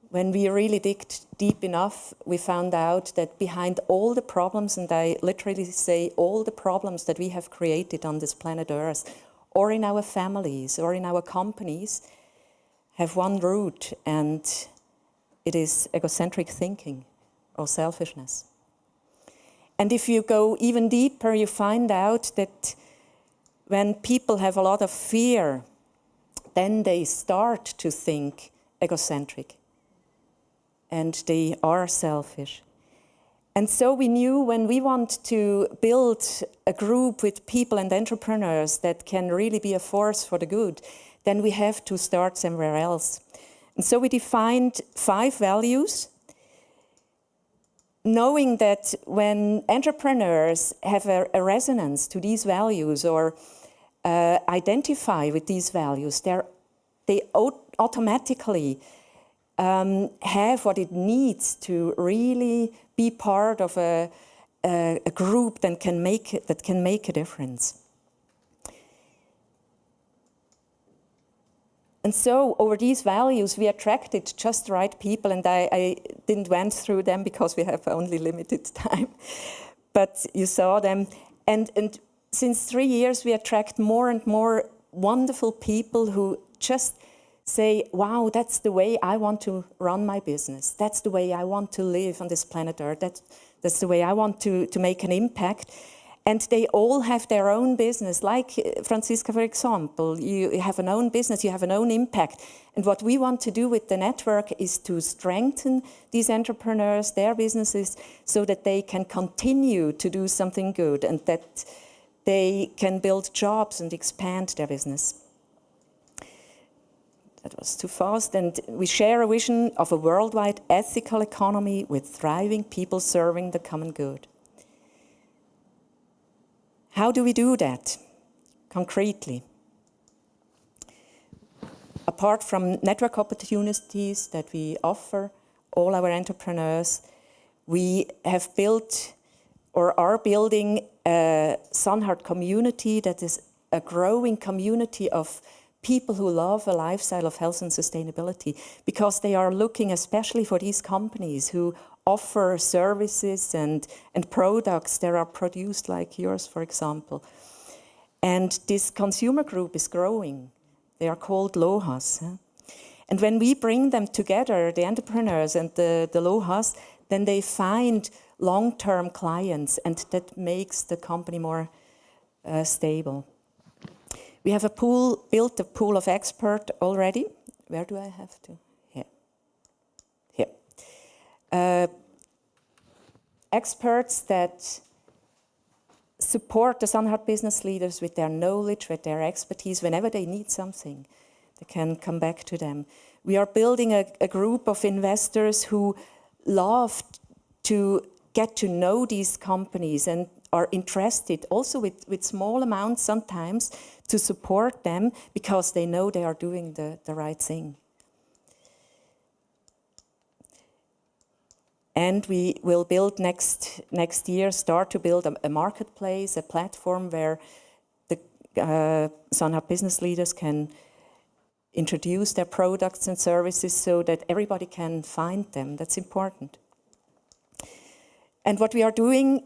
when we really digged deep enough, we found out that behind all the problems, and I literally say all the problems that we have created on this planet Earth, or in our families, or in our companies, have one root, and it is egocentric thinking or selfishness. And if you go even deeper, you find out that when people have a lot of fear, then they start to think egocentric. And they are selfish. And so we knew when we want to build a group with people and entrepreneurs that can really be a force for the good, then we have to start somewhere else. And so we defined 5 values, knowing that when entrepreneurs have a resonance to these values or identify with these values, they automatically have what it needs to really be part of a group that can make a difference. And so over these values, we attracted just the right people, and I didn't went through them because we have only limited time, but you saw them. And since 3 years, we attract more and more wonderful people who just say, wow, that's the way I want to run my business. That's the way I want to live on this planet Earth. That's the way I want to make an impact. And they all have their own business. Like Franziska, for example, you have an own business, you have an own impact. And what we want to do with the network is to strengthen these entrepreneurs, their businesses, so that they can continue to do something good and that they can build jobs and expand their business. That was too fast. And we share a vision of a worldwide ethical economy with thriving people serving the common good. How do we do that concretely? Apart from network opportunities that we offer all our entrepreneurs, we have built or are building a Sunheart community that is a growing community of people who love a lifestyle of health and sustainability, because they are looking especially for these companies who offer services and products that are produced like yours, for example. And this consumer group is growing. They are called LOHAs. And when we bring them together, the entrepreneurs and the LOHAs, then they find long-term clients, and that makes the company more stable. We have built a pool of experts already. Where do I have to? Here. Experts that support the Sunheart business leaders with their knowledge, with their expertise. Whenever they need something, they can come back to them. We are building a group of investors who love to get to know these companies and are interested also with small amounts sometimes to support them because they know they are doing the right thing. And we will build next year, start to build a marketplace, a platform where the Sunheart business leaders can introduce their products and services so that everybody can find them. That's important. And what we are doing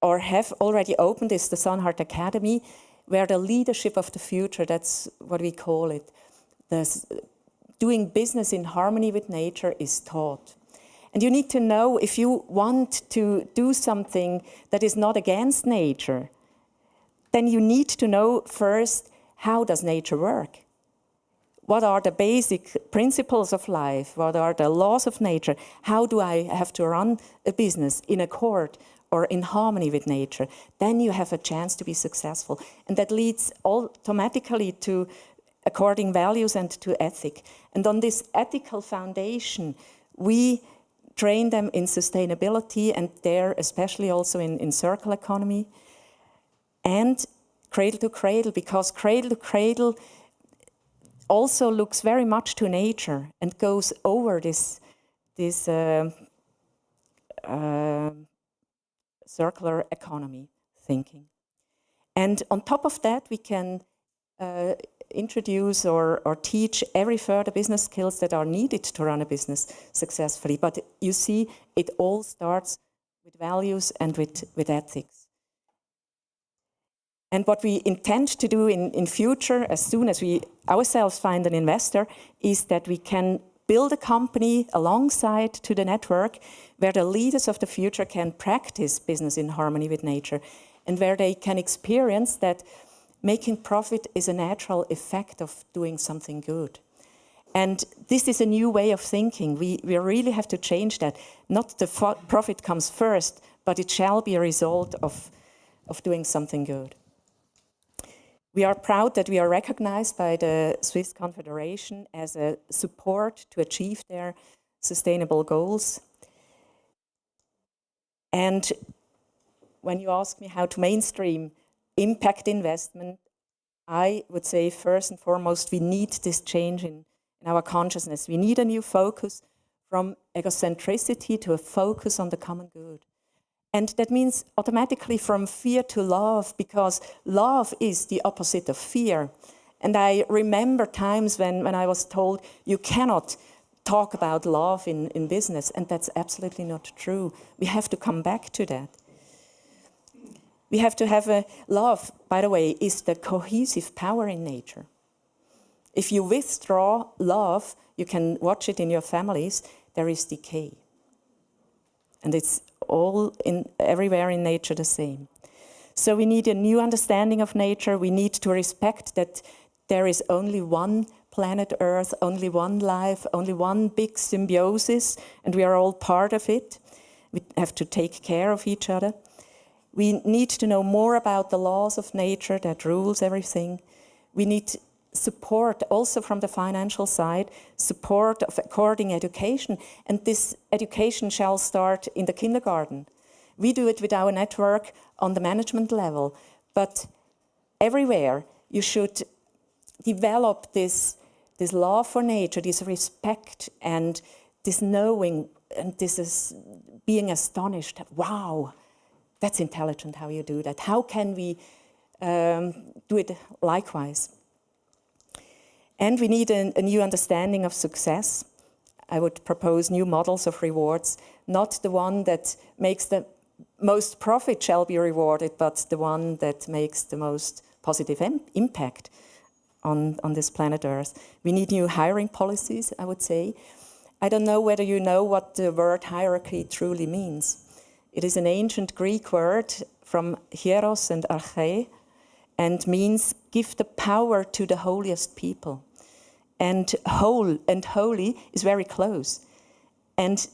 or have already opened is the Sunheart Academy, where the leadership of the future, that's what we call it, doing business in harmony with nature is taught. And you need to know, if you want to do something that is not against nature, then you need to know first, how does nature work? What are the basic principles of life? What are the laws of nature? How do I have to run a business in accord or in harmony with nature? Then you have a chance to be successful. And that leads automatically to according values and to ethic. And on this ethical foundation, we train them in sustainability, and there especially also in circular economy, and cradle to cradle, because cradle to cradle also looks very much to nature and goes over this circular economy thinking. And on top of that, we can introduce or teach every further business skills that are needed to run a business successfully. But you see, it all starts with values and with ethics. And what we intend to do in future, as soon as we ourselves find an investor, is that we can build a company alongside to the network where the leaders of the future can practice business in harmony with nature, and where they can experience that making profit is a natural effect of doing something good. And this is a new way of thinking. We really have to change that. Not the profit comes first, but it shall be a result of doing something good. We are proud that we are recognized by the Swiss Confederation as a support to achieve their sustainable goals. And when you ask me how to mainstream impact investment, I would say first and foremost, we need this change in our consciousness. We need a new focus from egocentricity to a focus on the common good. And that means automatically from fear to love, because love is the opposite of fear. And I remember times when I was told, you cannot talk about love in business, and that's absolutely not true. We have to come back to that. We have to have a love, by the way, is the cohesive power in nature. If you withdraw love, you can watch it in your families, there is decay. And it's all everywhere in nature the same. So we need a new understanding of nature. We need to respect that there is only one planet Earth, only one life, only one big symbiosis, and we are all part of it. We have to take care of each other. We need to know more about the laws of nature that rules everything. We need support also from the financial side, support of according education, and this education shall start in the kindergarten. We do it with our network on the management level, but everywhere you should develop this love for nature, this respect and this knowing, and this is being astonished that, wow, that's intelligent how you do that. How can we do it likewise? And we need a new understanding of success. I would propose new models of rewards, not the one that makes the most profit shall be rewarded, but the one that makes the most positive impact on this planet Earth. We need new hiring policies, I would say. I don't know whether you know what the word hierarchy truly means. It is an ancient Greek word from hieros and arche, and means give the power to the holiest people. And whole and holy is very close. And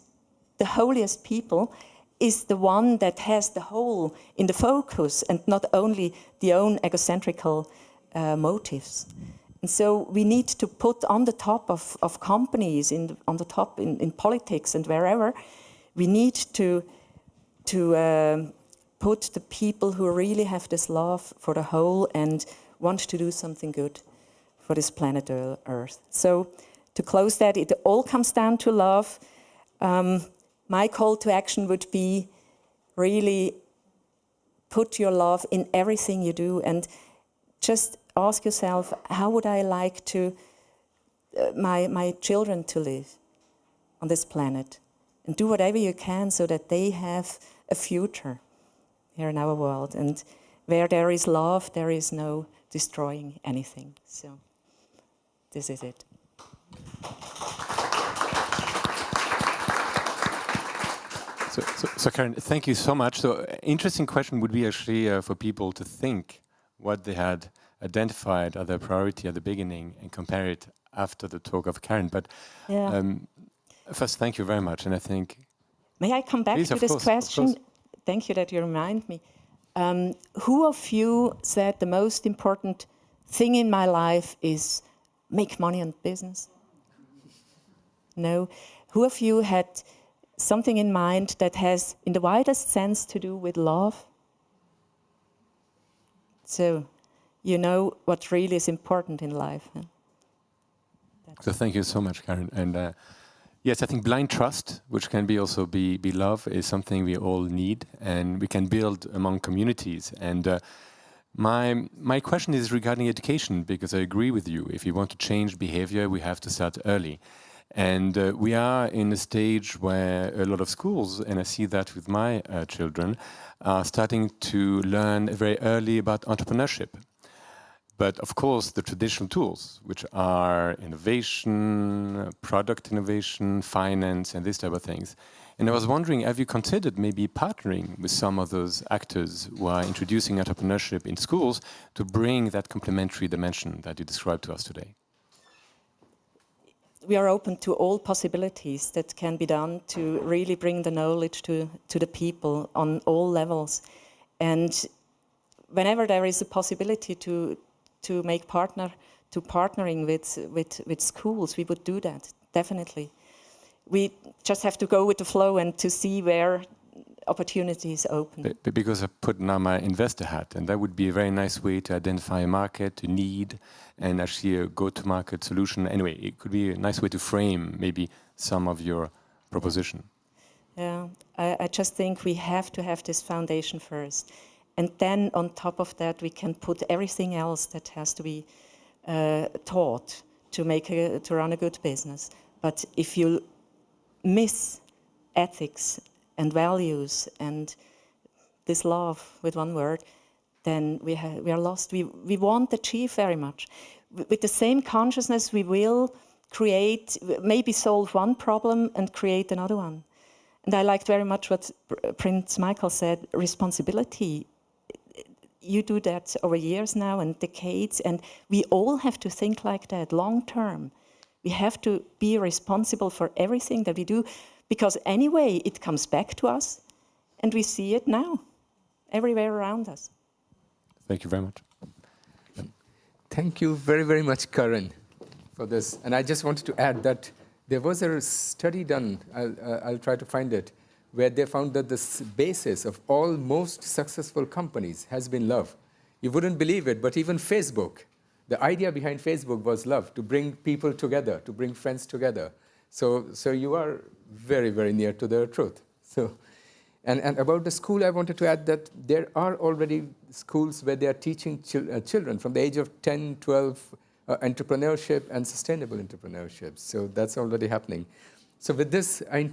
the holiest people is the one that has the whole in the focus and not only the own egocentrical motives. And so we need to put on the top of companies, on the top in politics and wherever, we need to put the people who really have this love for the whole and want to do something good for this planet Earth. So to close that, it all comes down to love. My call to action would be really put your love in everything you do, and just ask yourself, how would I like to my children to live on this planet? And do whatever you can so that they have a future here in our world. And where there is love, there is no destroying anything. So this is it. So Karen, thank you so much. So interesting question would be actually for people to think what they had identified as their priority at the beginning and compare it after the talk of Karen. But first, thank you very much. And I think... May I come back Please, to of this course, question? Thank you that you remind me. Who of you said the most important thing in my life is make money on business? No. Who of you had something in mind that has, in the widest sense, to do with love? So, you know what really is important in life. Huh? So thank you so much, Karen. And yes, I think blind trust, which can be also be love, is something we all need, and we can build among communities. And My question is regarding education, because I agree with you. If you want to change behavior, we have to start early. And we are in a stage where a lot of schools, and I see that with my children, are starting to learn very early about entrepreneurship. But of course, the traditional tools, which are innovation, product innovation, finance, and this type of things. And I was wondering, have you considered maybe partnering with some of those actors who are introducing entrepreneurship in schools to bring that complementary dimension that you described to us today? We are open to all possibilities that can be done to really bring the knowledge to the people on all levels. And whenever there is a possibility to make partnering with schools, we would do that, definitely. We just have to go with the flow and to see where opportunities open. Because I put now my investor hat, and that would be a very nice way to identify a market, a need, and actually a go-to-market solution. Anyway, it could be a nice way to frame maybe some of your proposition. Yeah, I just think we have to have this foundation first. And then on top of that, we can put everything else that has to be taught to run a good business. But if you miss ethics and values and this love, with one word, then we are lost. We won't achieve very much. With the same consciousness, we will create, maybe solve one problem and create another one. And I liked very much what Prince Michael said, responsibility. You do that over years now and decades, and we all have to think like that long term. We have to be responsible for everything that we do, because anyway, it comes back to us, and we see it now, everywhere around us. Thank you very much. Thank you very, very much, Karan, for this. And I just wanted to add that there was a study done, I'll try to find it, where they found that the basis of all most successful companies has been love. You wouldn't believe it, but even Facebook, the idea behind Facebook was love, to bring people together, to bring friends together. So you are very, very near to the truth. And about the school, I wanted to add that there are already schools where they are teaching children from the age of 10, 12, entrepreneurship and sustainable entrepreneurship. So that's already happening. So with this, I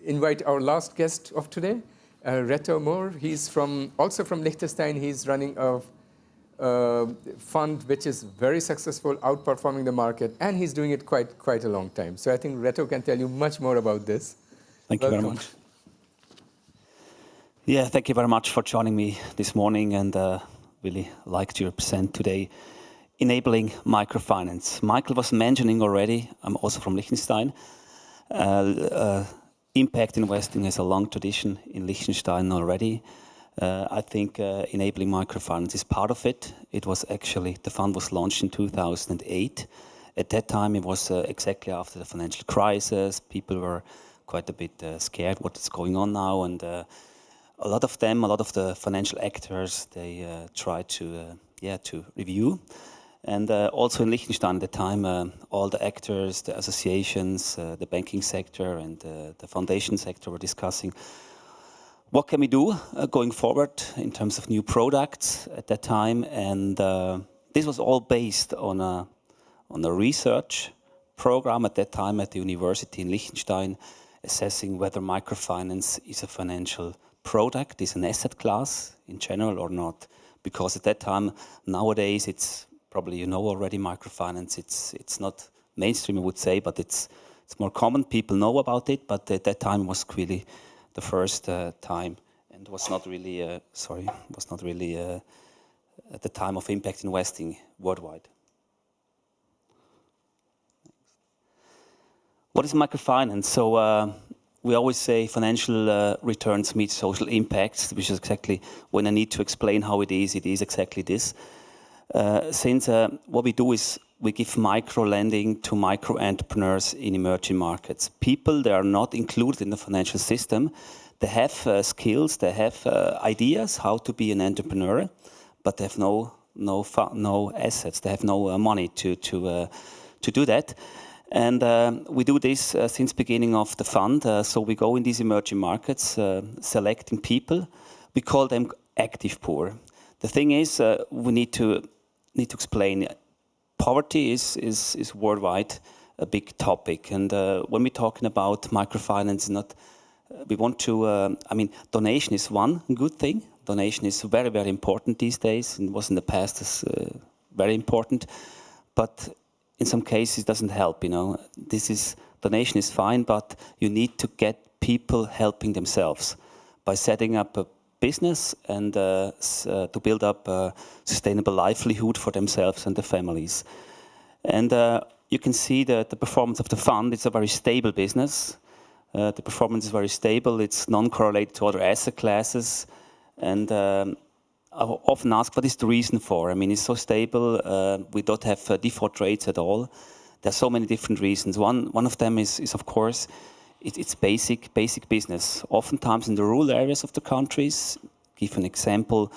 invite our last guest of today, Reto Moore. He's also from Liechtenstein. He's running a fund which is very successful, outperforming the market, and he's doing it quite a long time. So I think Reto can tell you much more about this. Thank you very much. Yeah, thank you very much for joining me this morning, and really like to present today enabling microfinance. Michael was mentioning already, I'm also from Liechtenstein. Impact investing has a long tradition in Liechtenstein already. I think enabling microfinance is part of it. It was actually, the fund was launched in 2008. At that time, it was exactly after the financial crisis. People were quite a bit scared what is going on now, and a lot of the financial actors, they tried to review. And also in Liechtenstein at the time, all the actors, the associations, the banking sector and the foundation sector were discussing what can we do going forward in terms of new products at that time. And this was all based on a research program at that time at the university in Liechtenstein, assessing whether microfinance is a financial product, is an asset class in general or not. Because at that time, nowadays, it's probably you know already microfinance, it's not mainstream, I would say, but it's more common. People know about it, but at that time was really the first time, and was not really at the time of impact investing worldwide. What is microfinance? So we always say financial returns meet social impacts, which is exactly when I need to explain how it is exactly this. Since what we do is we give micro lending to micro entrepreneurs in emerging markets. People, they are not included in the financial system. They have skills, they have ideas how to be an entrepreneur, but they have no assets. They have no money to do that. And we do this since beginning of the fund. So we go in these emerging markets, selecting people. We call them active poor. The thing is, we need to explain. Poverty is worldwide a big topic, and when we're talking about microfinance, we want to. I mean, donation is one good thing. Donation is very, very important these days, and was in the past as very important. But in some cases, it doesn't help. Donation is fine, but you need to get people helping themselves by setting up a business and to build up a sustainable livelihood for themselves and their families. And you can see that the performance of the fund. It's a very stable business. The performance is very stable. It's non-correlated to other asset classes. And I often ask, what is the reason for? I mean, it's so stable. We don't have default rates at all. There are so many different reasons. One of them is of course, it's basic business. Oftentimes in the rural areas of the countries. Give an example.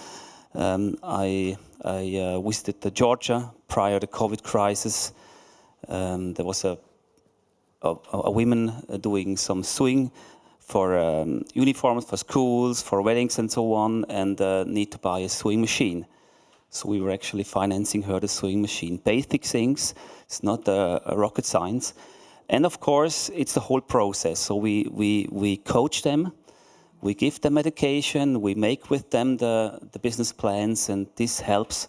I visited Georgia prior to the COVID crisis. There was a woman doing some sewing for uniforms for schools, for weddings and so on, and need to buy a sewing machine. So we were actually financing her the sewing machine. Basic things, it's not a rocket science. And of course, it's the whole process. So we coach them, we give them education, we make with them the business plans, and this helps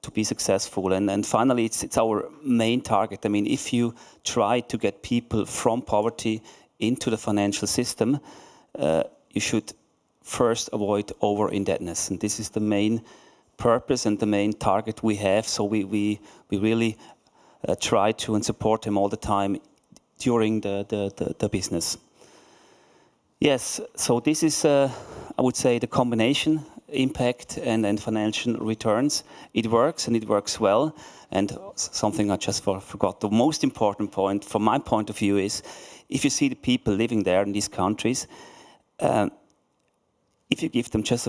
to be successful. And finally, it's our main target. I mean, if you try to get people from poverty into the financial system, you should first avoid over-indebtedness. And this is the main purpose and the main target we have. So we really try to and support them all the time during the business. Yes, so this is, I would say, the combination impact and financial returns. It works, and it works well. And something I just forgot, the most important point from my point of view is, if you see the people living there in these countries, if you give them just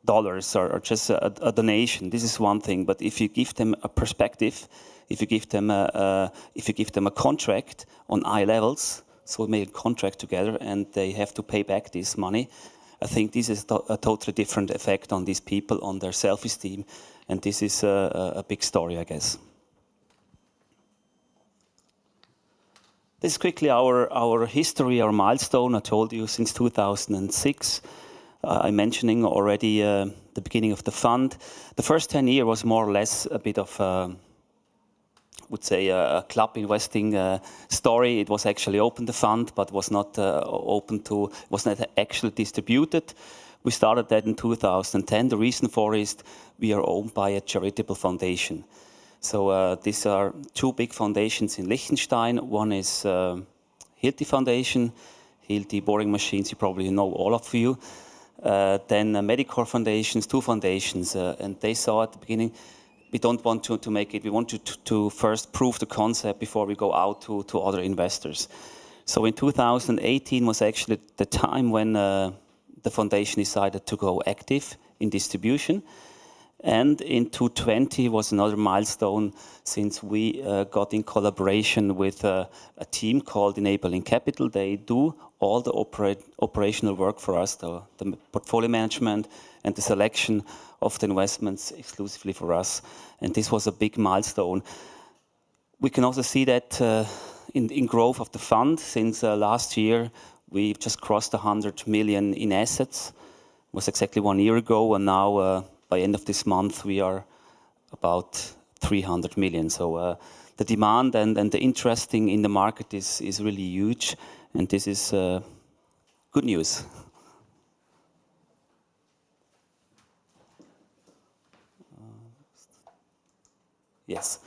dollars or just a donation, this is one thing. But if you give them a perspective, if you give them a contract on eye levels, so we make a contract together and they have to pay back this money, I think this is a totally different effect on these people, on their self-esteem, and this is a big story, I guess. This is quickly our history, our milestone. I told you since 2006. I'm mentioning already the beginning of the fund. The first 10 years was more or less a bit of, would say, a club investing story. It was actually open, the fund, but was not was not actually distributed. We started that in 2010. The reason for it is we are owned by a charitable foundation. So these are two big foundations in Liechtenstein. One is Hilti Foundation. Hilti boring machines, you probably know all of you. Then Medicor Foundations, two foundations. And they saw at the beginning, we don't want to make it. We want to first prove the concept before we go out to other investors. So in 2018 was actually the time when the foundation decided to go active in distribution. And in 2020 was another milestone, since we got in collaboration with a team called Enabling Capital. They do all the operational work for us, the portfolio management and the selection of the investments exclusively for us. And this was a big milestone. We can also see that in growth of the fund. Since last year, we've just crossed 100 million in assets. It was exactly 1 year ago, and now by end of this month, we are about 300 million. So the demand and the interest in the market is really huge, and this is good news. Yes.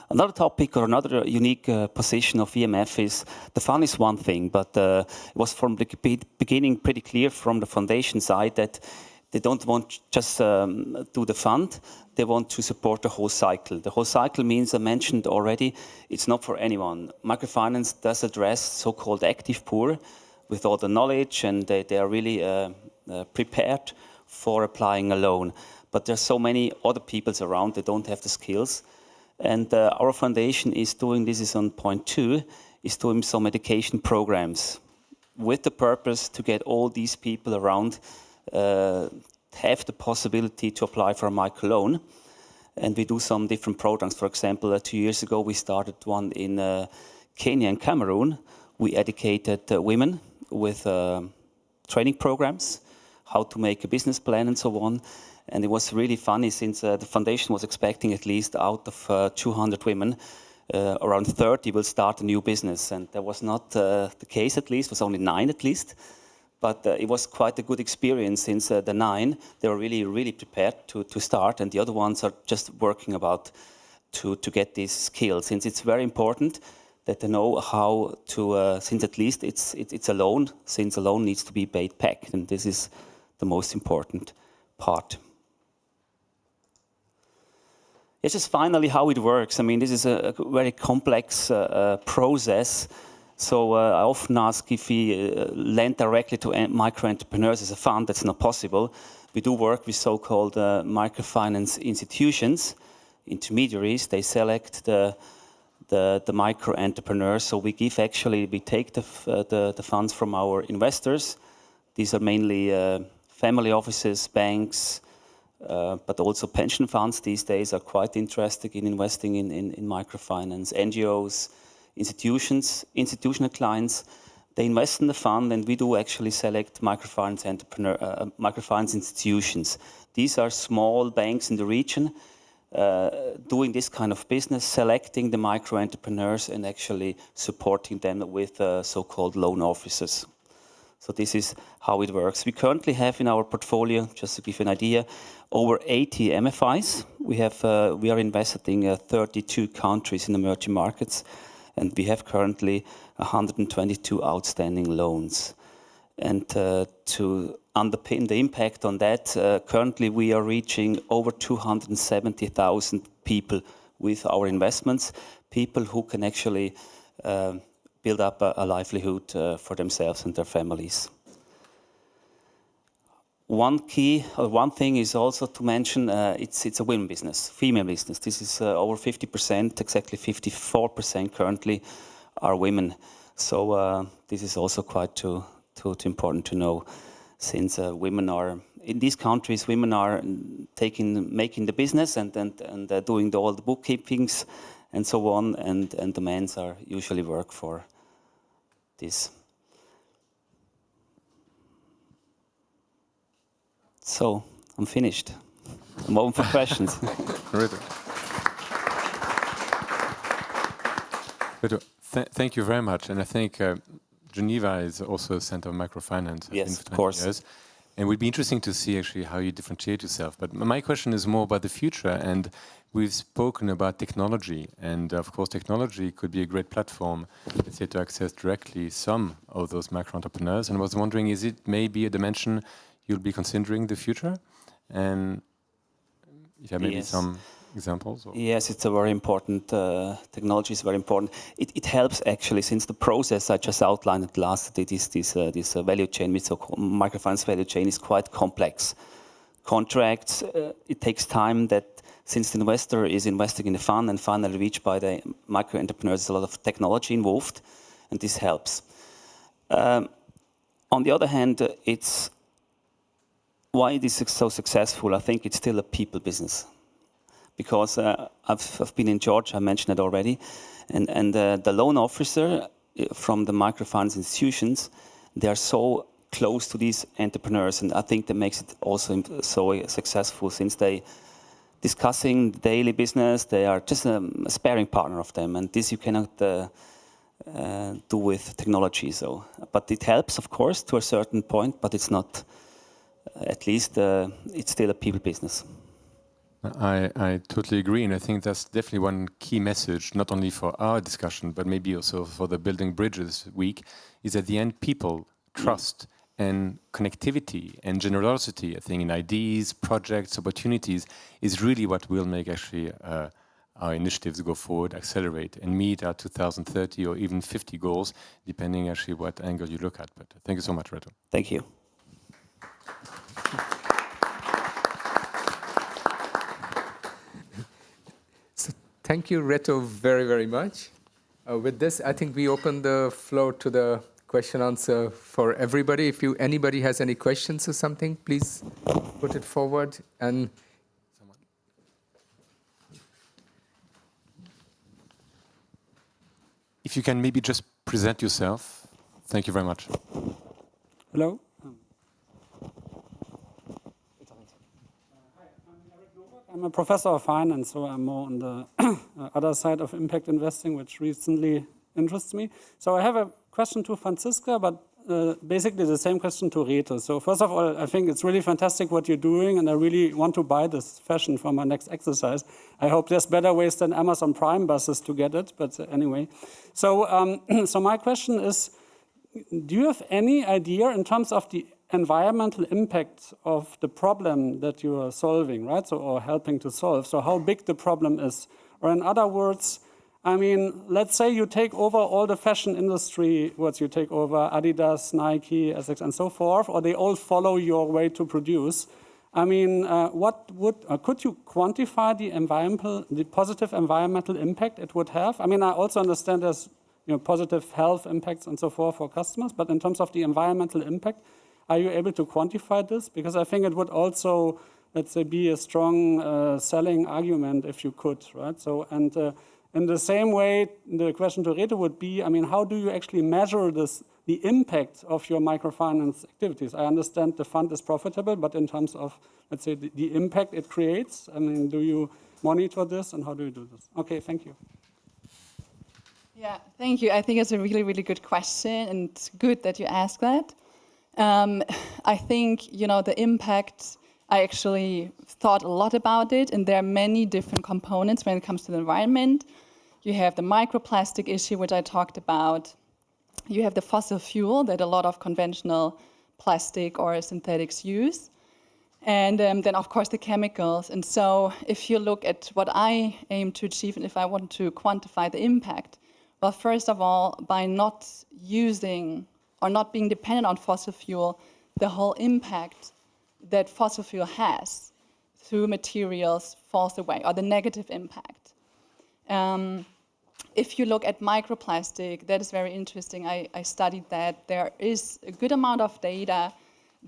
Another topic or another unique position of EMF is the fund is one thing, but it was from the beginning pretty clear from the foundation side that they don't want just do the fund, they want to support the whole cycle. The whole cycle means, I mentioned already, it's not for anyone. Microfinance does address so-called active poor with all the knowledge, and they are really prepared for applying a loan. But there's so many other people around that don't have the skills. And our foundation is doing, this is on point 2, is doing some education programs with the purpose to get all these people around have the possibility to apply for a microloan. And we do some different programs. For example, 2 years ago, we started one in Kenya and Cameroon. We educated women with training programs, how to make a business plan and so on. And it was really funny since the foundation was expecting at least out of 200 women, around 30 will start a new business. And that was not the case at least, it was only 9 at least. But it was quite a good experience since the 9, they were really prepared to start. And the other ones are just working about to get these skills. Since it's very important that they know how to, since at least it's a loan, since a loan needs to be paid back. And this is the most important part. It's just finally how it works. I mean, this is a very complex process. So I often ask if we lend directly to micro-entrepreneurs as a fund. That's not possible. We do work with so-called microfinance institutions, intermediaries. They select the micro-entrepreneurs. So we take the funds from our investors. These are mainly family offices, banks, but also pension funds these days are quite interested in investing in microfinance. NGOs, institutional clients, they invest in the fund, and we do actually select microfinance institutions. These are small banks in the region doing this kind of business, selecting the micro-entrepreneurs and actually supporting them with so-called loan officers. So this is how it works. We currently have in our portfolio, just to give you an idea, over 80 MFIs. We are investing in 32 countries in emerging markets, and we have currently 122 outstanding loans. And to underpin the impact on that, currently we are reaching over 270,000 people with our investments, people who can actually build up a livelihood for themselves and their families. One thing is also to mention, it's a women business, female business. This is over 50%, exactly 54% currently are women. So this is also quite important to know, since women are, in these countries, women are making the business and doing all the bookkeepings and so on, and the men are usually work for this. So I'm finished. I'm open for questions. Thank you very much. And I think Geneva is also a center of microfinance. Yes, of course. Years. And it would be interesting to see actually how you differentiate yourself. But my question is more about the future. And we've spoken about technology. And of course, technology could be a great platform, let's say, to access directly some of those micro-entrepreneurs. And I was wondering, is it maybe a dimension you'll be considering the future? And if you have maybe some examples? Or? Yes, it's a very important, technology is very important. It helps actually, since the process I just outlined at last, this value chain, microfinance value chain is quite complex. Contracts, it takes time that since the investor is investing in the fund and finally reached by the micro-entrepreneurs, there's a lot of technology involved, and this helps. On the other hand, it's why it is so successful. I think it's still a people business. Because I've been in Georgia, I mentioned it already, and the loan officer from the microfinance institutions, they are so close to these entrepreneurs, and I think that makes it also so successful, since they discussing daily business, they are just a sparring partner of them, and this you cannot do with technology. So, but it helps, of course, to a certain point, but it's not. At least it's still a people business. I totally agree, and I think that's definitely one key message, not only for our discussion, but maybe also for the Building Bridges week, is at the end people trust and connectivity and generosity, I think, in ideas, projects, opportunities, is really what will make actually our initiatives go forward, accelerate, and meet our 2030 or even 50 goals, depending actually what angle you look at. But thank you so much, Reto. Thank you. Thank you, Reto, very, very much. With this, I think we open the floor to the question answer for everybody. If anybody has any questions or something, please put it forward. And if you can maybe just present yourself. Thank you very much. Hello. I'm a professor of finance, so I'm more on the other side of impact investing, which recently interests me. So I have a question to Franziska, but basically the same question to Reto. So first of all, I think it's really fantastic what you're doing, and I really want to buy this fashion for my next exercise. I hope there's better ways than Amazon Prime buses to get it, but anyway. So, so my question is, do you have any idea in terms of the environmental impact of the problem that you are solving, right? So, or helping to solve. So how big the problem is. Or in other words, I mean, let's say you take over all the fashion industry, what you take over Adidas, Nike, Essex, and so forth, or they all follow your way to produce. I mean, could you quantify the positive environmental impact it would have? I mean, I also understand there's positive health impacts and so forth for customers, but in terms of the environmental impact, are you able to quantify this? Because I think it would also, let's say, be a strong selling argument if you could, right? So, and in the same way, the question to Reto would be, I mean, how do you actually measure the impact of your microfinance activities? I understand the fund is profitable, but in terms of, let's say, the impact it creates, I mean, do you monitor this and how do you do this? Okay, thank you. Yeah, thank you. I think it's a really, really good question, and it's good that you ask that. I think, the impact, I actually thought a lot about it, and there are many different components when it comes to the environment. You have the microplastic issue, which I talked about. You have the fossil fuel that a lot of conventional plastic or synthetics use. And then, of course, the chemicals. And so if you look at what I aim to achieve, and if I want to quantify the impact, well, first of all, by not using or not being dependent on fossil fuel, the whole impact that fossil fuel has through materials falls away, or the negative impact. If you look at microplastic, that is very interesting. I studied that. There is a good amount of data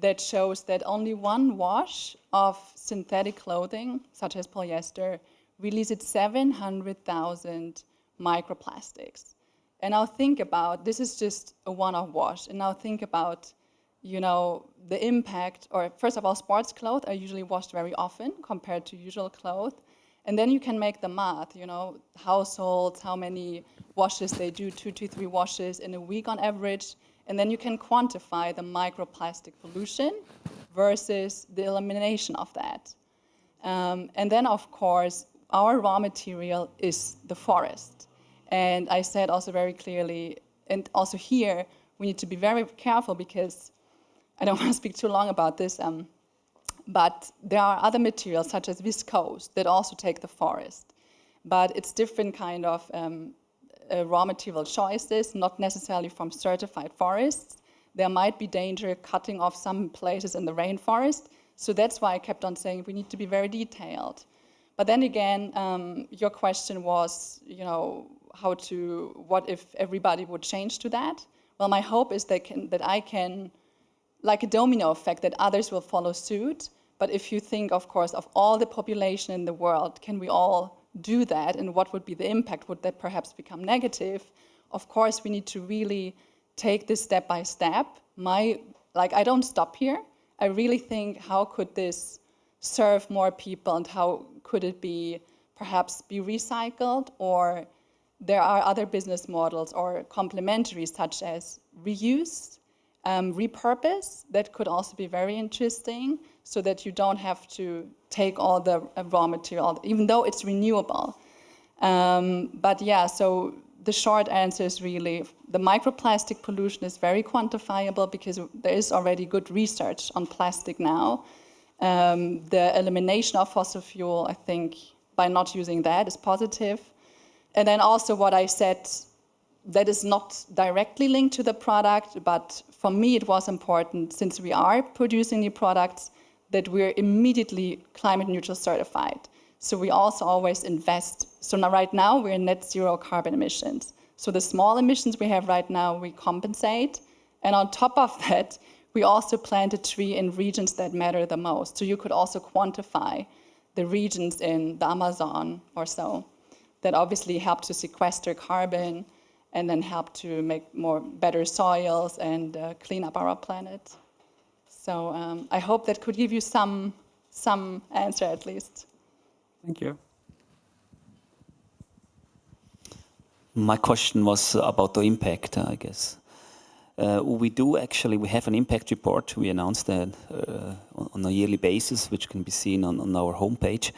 that shows that only one wash of synthetic clothing, such as polyester, releases 700,000 microplastics. And now think about, this is just a one-off wash, and now think about, the impact, or first of all, sports clothes are usually washed very often compared to usual clothes. And then you can make the math, households, how many washes they do, 2 to 3 washes in a week on average. And then you can quantify the microplastic pollution versus the elimination of that. And then, of course, our raw material is the forest. And I said also very clearly, and also here, we need to be very careful because I don't want to speak too long about this, but there are other materials such as viscose that also take the forest. But it's different kind of raw material choices, not necessarily from certified forests. There might be danger cutting off some places in the rainforest. So that's why I kept on saying we need to be very detailed. But then again, your question was, what if everybody would change to that? Well, my hope is that I can, like a domino effect, that others will follow suit. But if you think, of course, of all the population in the world, can we all do that? And what would be the impact? Would that perhaps become negative? Of course, we need to really take this step by step. I don't stop here. I really think, how could this serve more people, and how could it perhaps be recycled, or there are other business models or complementary, such as reuse, repurpose, that could also be very interesting, so that you don't have to take all the raw material, even though it's renewable. But yeah, so the short answer is really the microplastic pollution is very quantifiable because there is already good research on plastic now. The elimination of fossil fuel, I think, by not using that is positive. And then also what I said, that is not directly linked to the product, but for me it was important, since we are producing new products, that we're immediately climate neutral certified. So we also always invest. So now, right now, we're net zero carbon emissions. So the small emissions we have right now, we compensate. And on top of that, we also plant a tree in regions that matter the most. So you could also quantify the regions in the Amazon or so that obviously help to sequester carbon and then help to make better soils and clean up our planet. So I hope that could give you some answer at least. Thank you. My question was about the impact, I guess. We have an impact report. We announced that on a yearly basis, which can be seen on our homepage.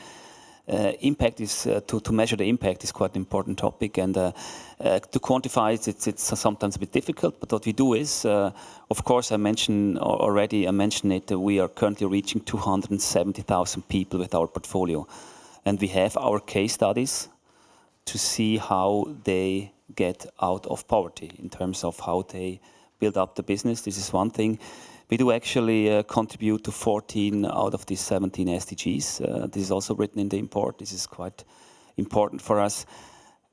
Impact is, to measure the impact is quite an important topic, and to quantify it, it's sometimes a bit difficult, but what we do is, of course, I mentioned it, we are currently reaching 270,000 people with our portfolio, and we have our case studies to see how they get out of poverty in terms of how they build up the business. This is one thing. We do actually contribute to 14 out of these 17 SDGs. This is also written in the report. This is quite important for us.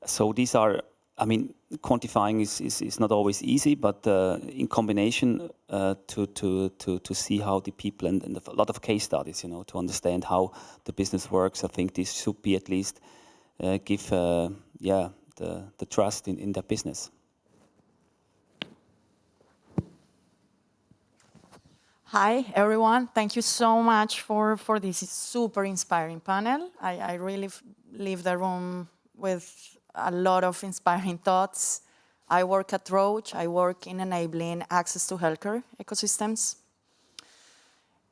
So these are, quantifying is not always easy, but in combination to see how the people and a lot of case studies, to understand how the business works. I think this should be at least give the trust in their business. Hi, everyone. Thank you so much for this super inspiring panel. I really leave the room with a lot of inspiring thoughts. I work at Roche. I work in enabling access to healthcare ecosystems.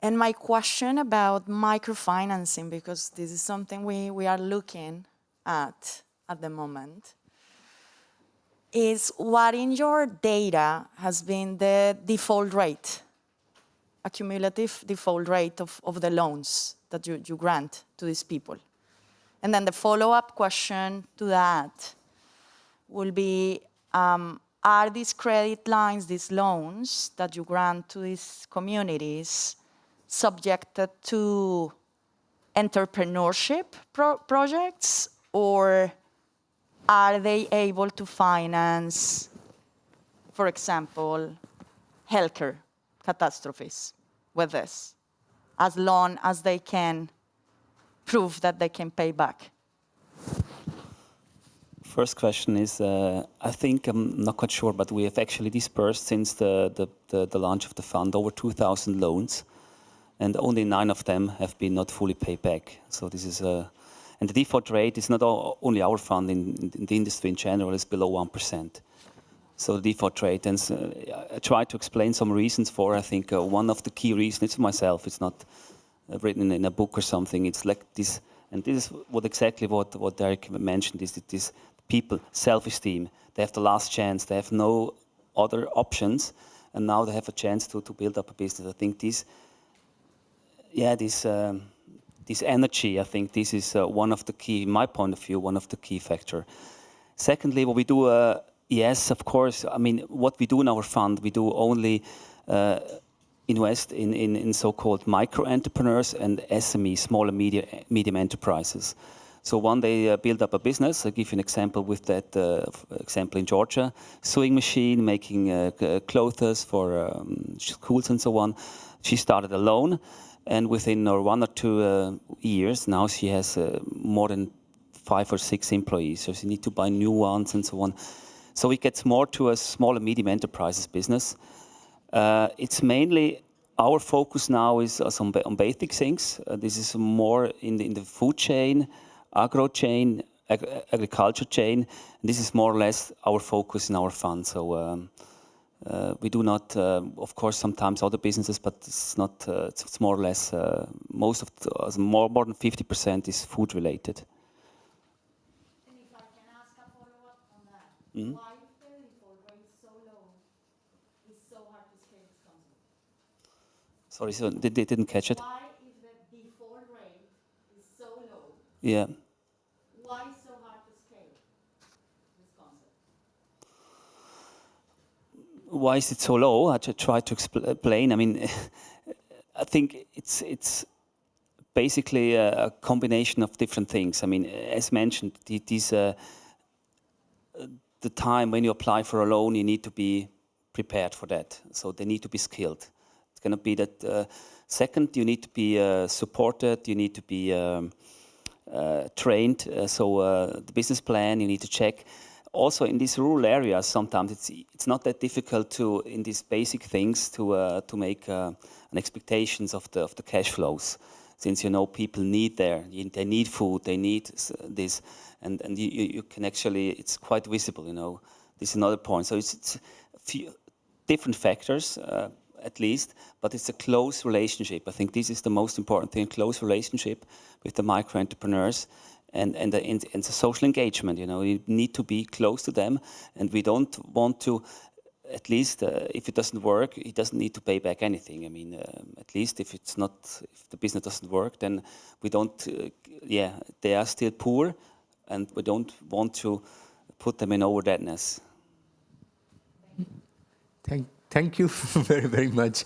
And my question about microfinancing, because this is something we are looking at the moment, is what in your data has been the default rate, a cumulative default rate of the loans that you grant to these people? And then the follow-up question to that will be, are these credit lines, these loans that you grant to these communities subjected to entrepreneurship projects, or are they able to finance, for example, healthcare catastrophes with this, as long as they can prove that they can pay back? First question is, I think, I'm not quite sure, but we have actually dispersed since the launch of the fund over 2,000 loans, and only 9 of them have been not fully paid back. So this is and the default rate is not only our fund, in the industry in general, is below 1%. So the default rate, and I try to explain some reasons for. I think one of the key reasons, it's myself, it's not written in a book or something. It's like this, and this is exactly what Derek mentioned. Is that this people self-esteem? They have the last chance. They have no other options, and now they have a chance to build up a business. I think this energy. I think this is one of the key, in my point of view, one of the key factor. Secondly, what we do. Yes, of course. What we do in our fund, we do only invest in so-called micro-entrepreneurs and SME, small and medium enterprises. So one, they build up a business. I'll give you an example with that example in Georgia. Sewing machine, making clothes for schools and so on. She started alone, and within 1 or 2 years, now she has more than 5 or 6 employees. So she needs to buy new ones and so on. So it gets more to a small and medium enterprises business. It's mainly, our focus now is on basic things. This is more in the food chain, agro chain, agriculture chain. And this is more or less our focus in our fund. So we do not, of course, sometimes other businesses, but it's not. It's more or less more than 50% is food related. Mm-hmm. Why is the default rate so low? It's so hard to scale this concept. Sorry, so they didn't catch it. Why is the default rate is so low? Yeah. Why is so hard to scale this concept? Why is it so low? I try to explain. I think it's basically a combination of different things. As mentioned, the time when you apply for a loan, you need to be prepared for that. So they need to be skilled. It's going to be that. Second, you need to be supported. You need to be trained. So the business plan you need to check. Also in these rural areas, sometimes it's not that difficult to in these basic things to make an expectations of the cash flows. Since people need they need food, they need this, and you can actually, it's quite visible. This is another point. So it's a few different factors at least, but it's a close relationship. I think this is the most important thing: close relationship with the micro entrepreneurs. And the social engagement, you need to be close to them, and we don't want to. At least if it doesn't work, he doesn't need to pay back anything. I mean, at least if the business doesn't work, then we don't. They are still poor, and we don't want to put them in overdebtedness. Thank you very, very much.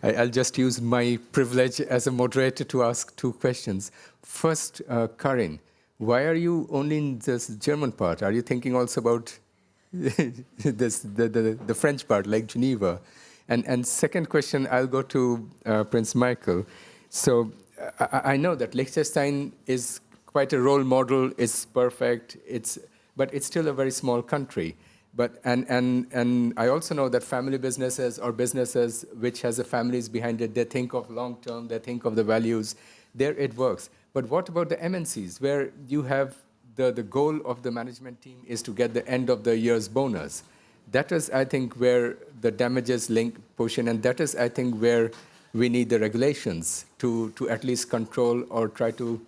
I'll just use my privilege as a moderator to ask two questions. First, Karin, why are you only in this German part? Are you thinking also about the French part, like Geneva? And second question, I'll go to Prince Michael. So I know that Liechtenstein is quite a role model, it's perfect, but it's still a very small country. And I also know that family businesses or businesses which has the families behind it, they think of long term, they think of the values, there it works. But what about the MNCs, where you have the goal of the management team is to get the end of the year's bonus? That is, I think, where the damages link push in, and that is, I think, where we need the regulations to at least control or try to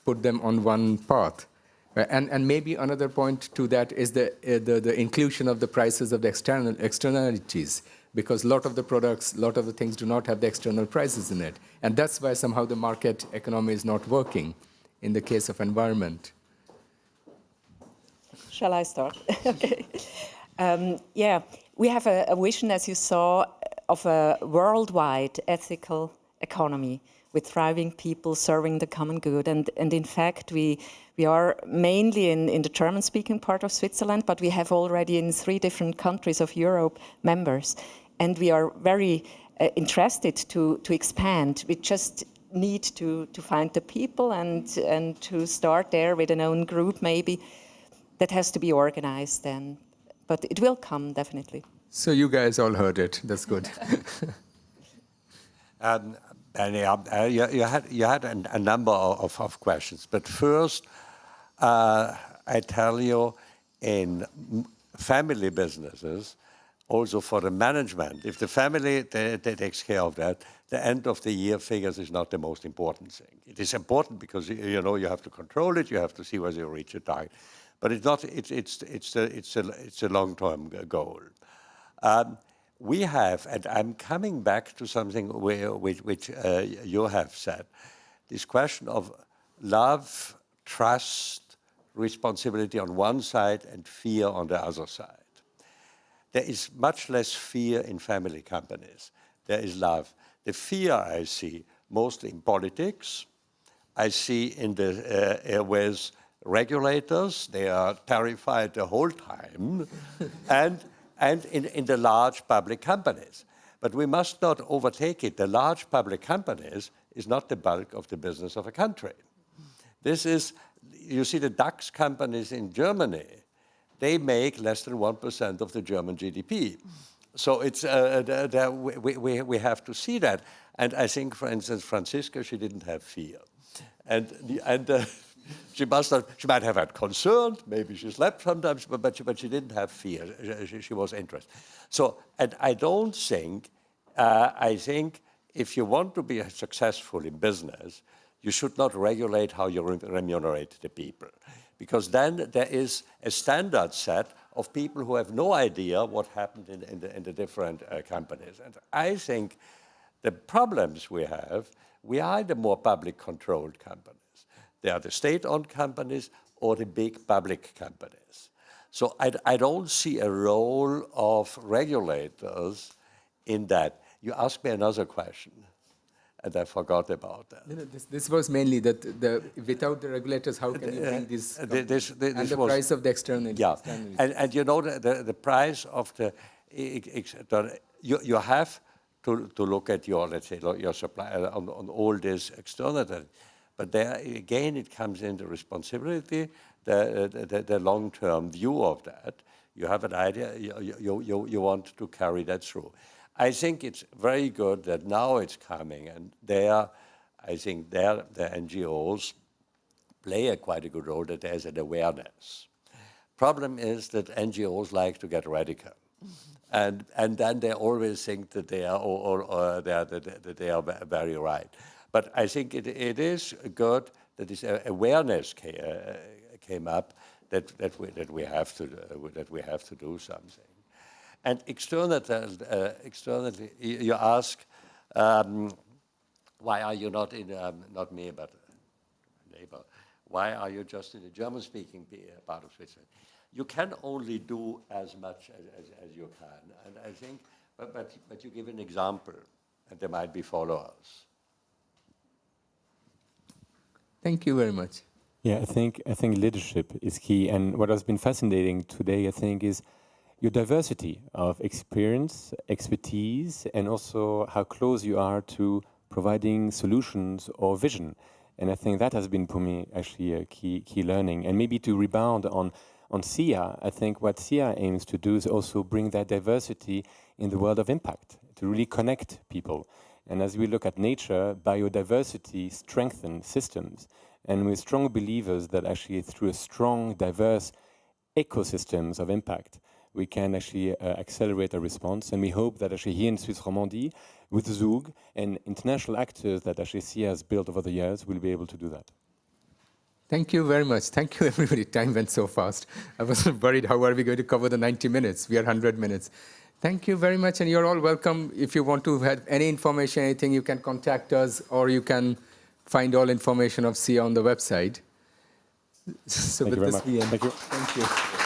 put them on one path. And maybe another point to that is the inclusion of the prices of the externalities, because a lot of the products, a lot of the things do not have the external prices in it. And that's why somehow the market economy is not working in the case of environment. Shall I start? Okay. We have a vision, as you saw, of a worldwide ethical economy with thriving people serving the common good. And in fact, we are mainly in the German-speaking part of Switzerland, but we have already in 3 different countries of Europe members. And we are very interested to expand. We just need to find the people and to start there with an own group maybe. That has to be organized then. But it will come, definitely. So you guys all heard it. That's good. And you had a number of questions. But first, I tell you, in family businesses, also for the management, if the family they takes care of that, the end of the year figures is not the most important thing. It is important because you have to control it, you have to see whether you reach a target. But it's not. It's a long-term goal. We have, and I'm coming back to something which you have said, this question of love, trust, responsibility on one side and fear on the other side. There is much less fear in family companies. There is love. The fear I see mostly in politics. I see in the with regulators. They are terrified the whole time. and in the large public companies. But we must not overtake it. The large public companies is not the bulk of the business of a country. This is, you see the DAX companies in Germany, they make less than 1% of the German GDP. So it's, we have to see that. And I think, for instance, Franziska, she didn't have fear. She might have had concern, maybe she slept sometimes, but she didn't have fear. She was interested. So, and I don't think, I think if you want to be successful in business, you should not regulate how you remunerate the people. Because then there is a standard set of people who have no idea what happened in the different companies. And I think the problems we are the more public controlled companies. They are the state-owned companies or the big public companies. So I don't see a role of regulators in that. You asked me another question, and I forgot about that. No, this was mainly that without the regulators, how can you bring this, and the price of the external? Yeah, and you know the price of the you have to look at your, let's say, your supply on all this external. But there again, it comes into responsibility, the long-term view of that. You have an idea, you want to carry that through. I think it's very good that now it's coming, and I think the NGOs play quite a good role, that there's an awareness. Problem is that NGOs like to get radical. And then they always think that they are very right. But I think it is good that this awareness came up that we have to do something. And externally, you ask, why are you not in not me but neighbor? Why are you just in the German-speaking part of Switzerland? You can only do as much as you can, and I think, but you give an example, and there might be followers. Thank you very much. Yeah, I think leadership is key, and what has been fascinating today, I think, is your diversity of experience, expertise, and also how close you are to providing solutions or vision. And I think that has been for me actually a key learning. And maybe to rebound on SIA, I think what SIA aims to do is also bring that diversity in the world of impact, to really connect people. And as we look at nature, biodiversity strengthens systems. And we're strong believers that actually through a strong, diverse ecosystems of impact, we can actually accelerate a response. And we hope that actually here in Swiss Romandie, with Zug and international actors that actually SIA has built over the years, we'll be able to do that. Thank you very much. Thank you, everybody. Time went so fast. I was worried, how are we going to cover the 90 minutes? We are 100 minutes. Thank you very much, and you're all welcome. If you want to have any information, anything, you can contact us, or you can find all information of SIA on the website. So Thank you very with this, much. we end. Thank you. Thank you.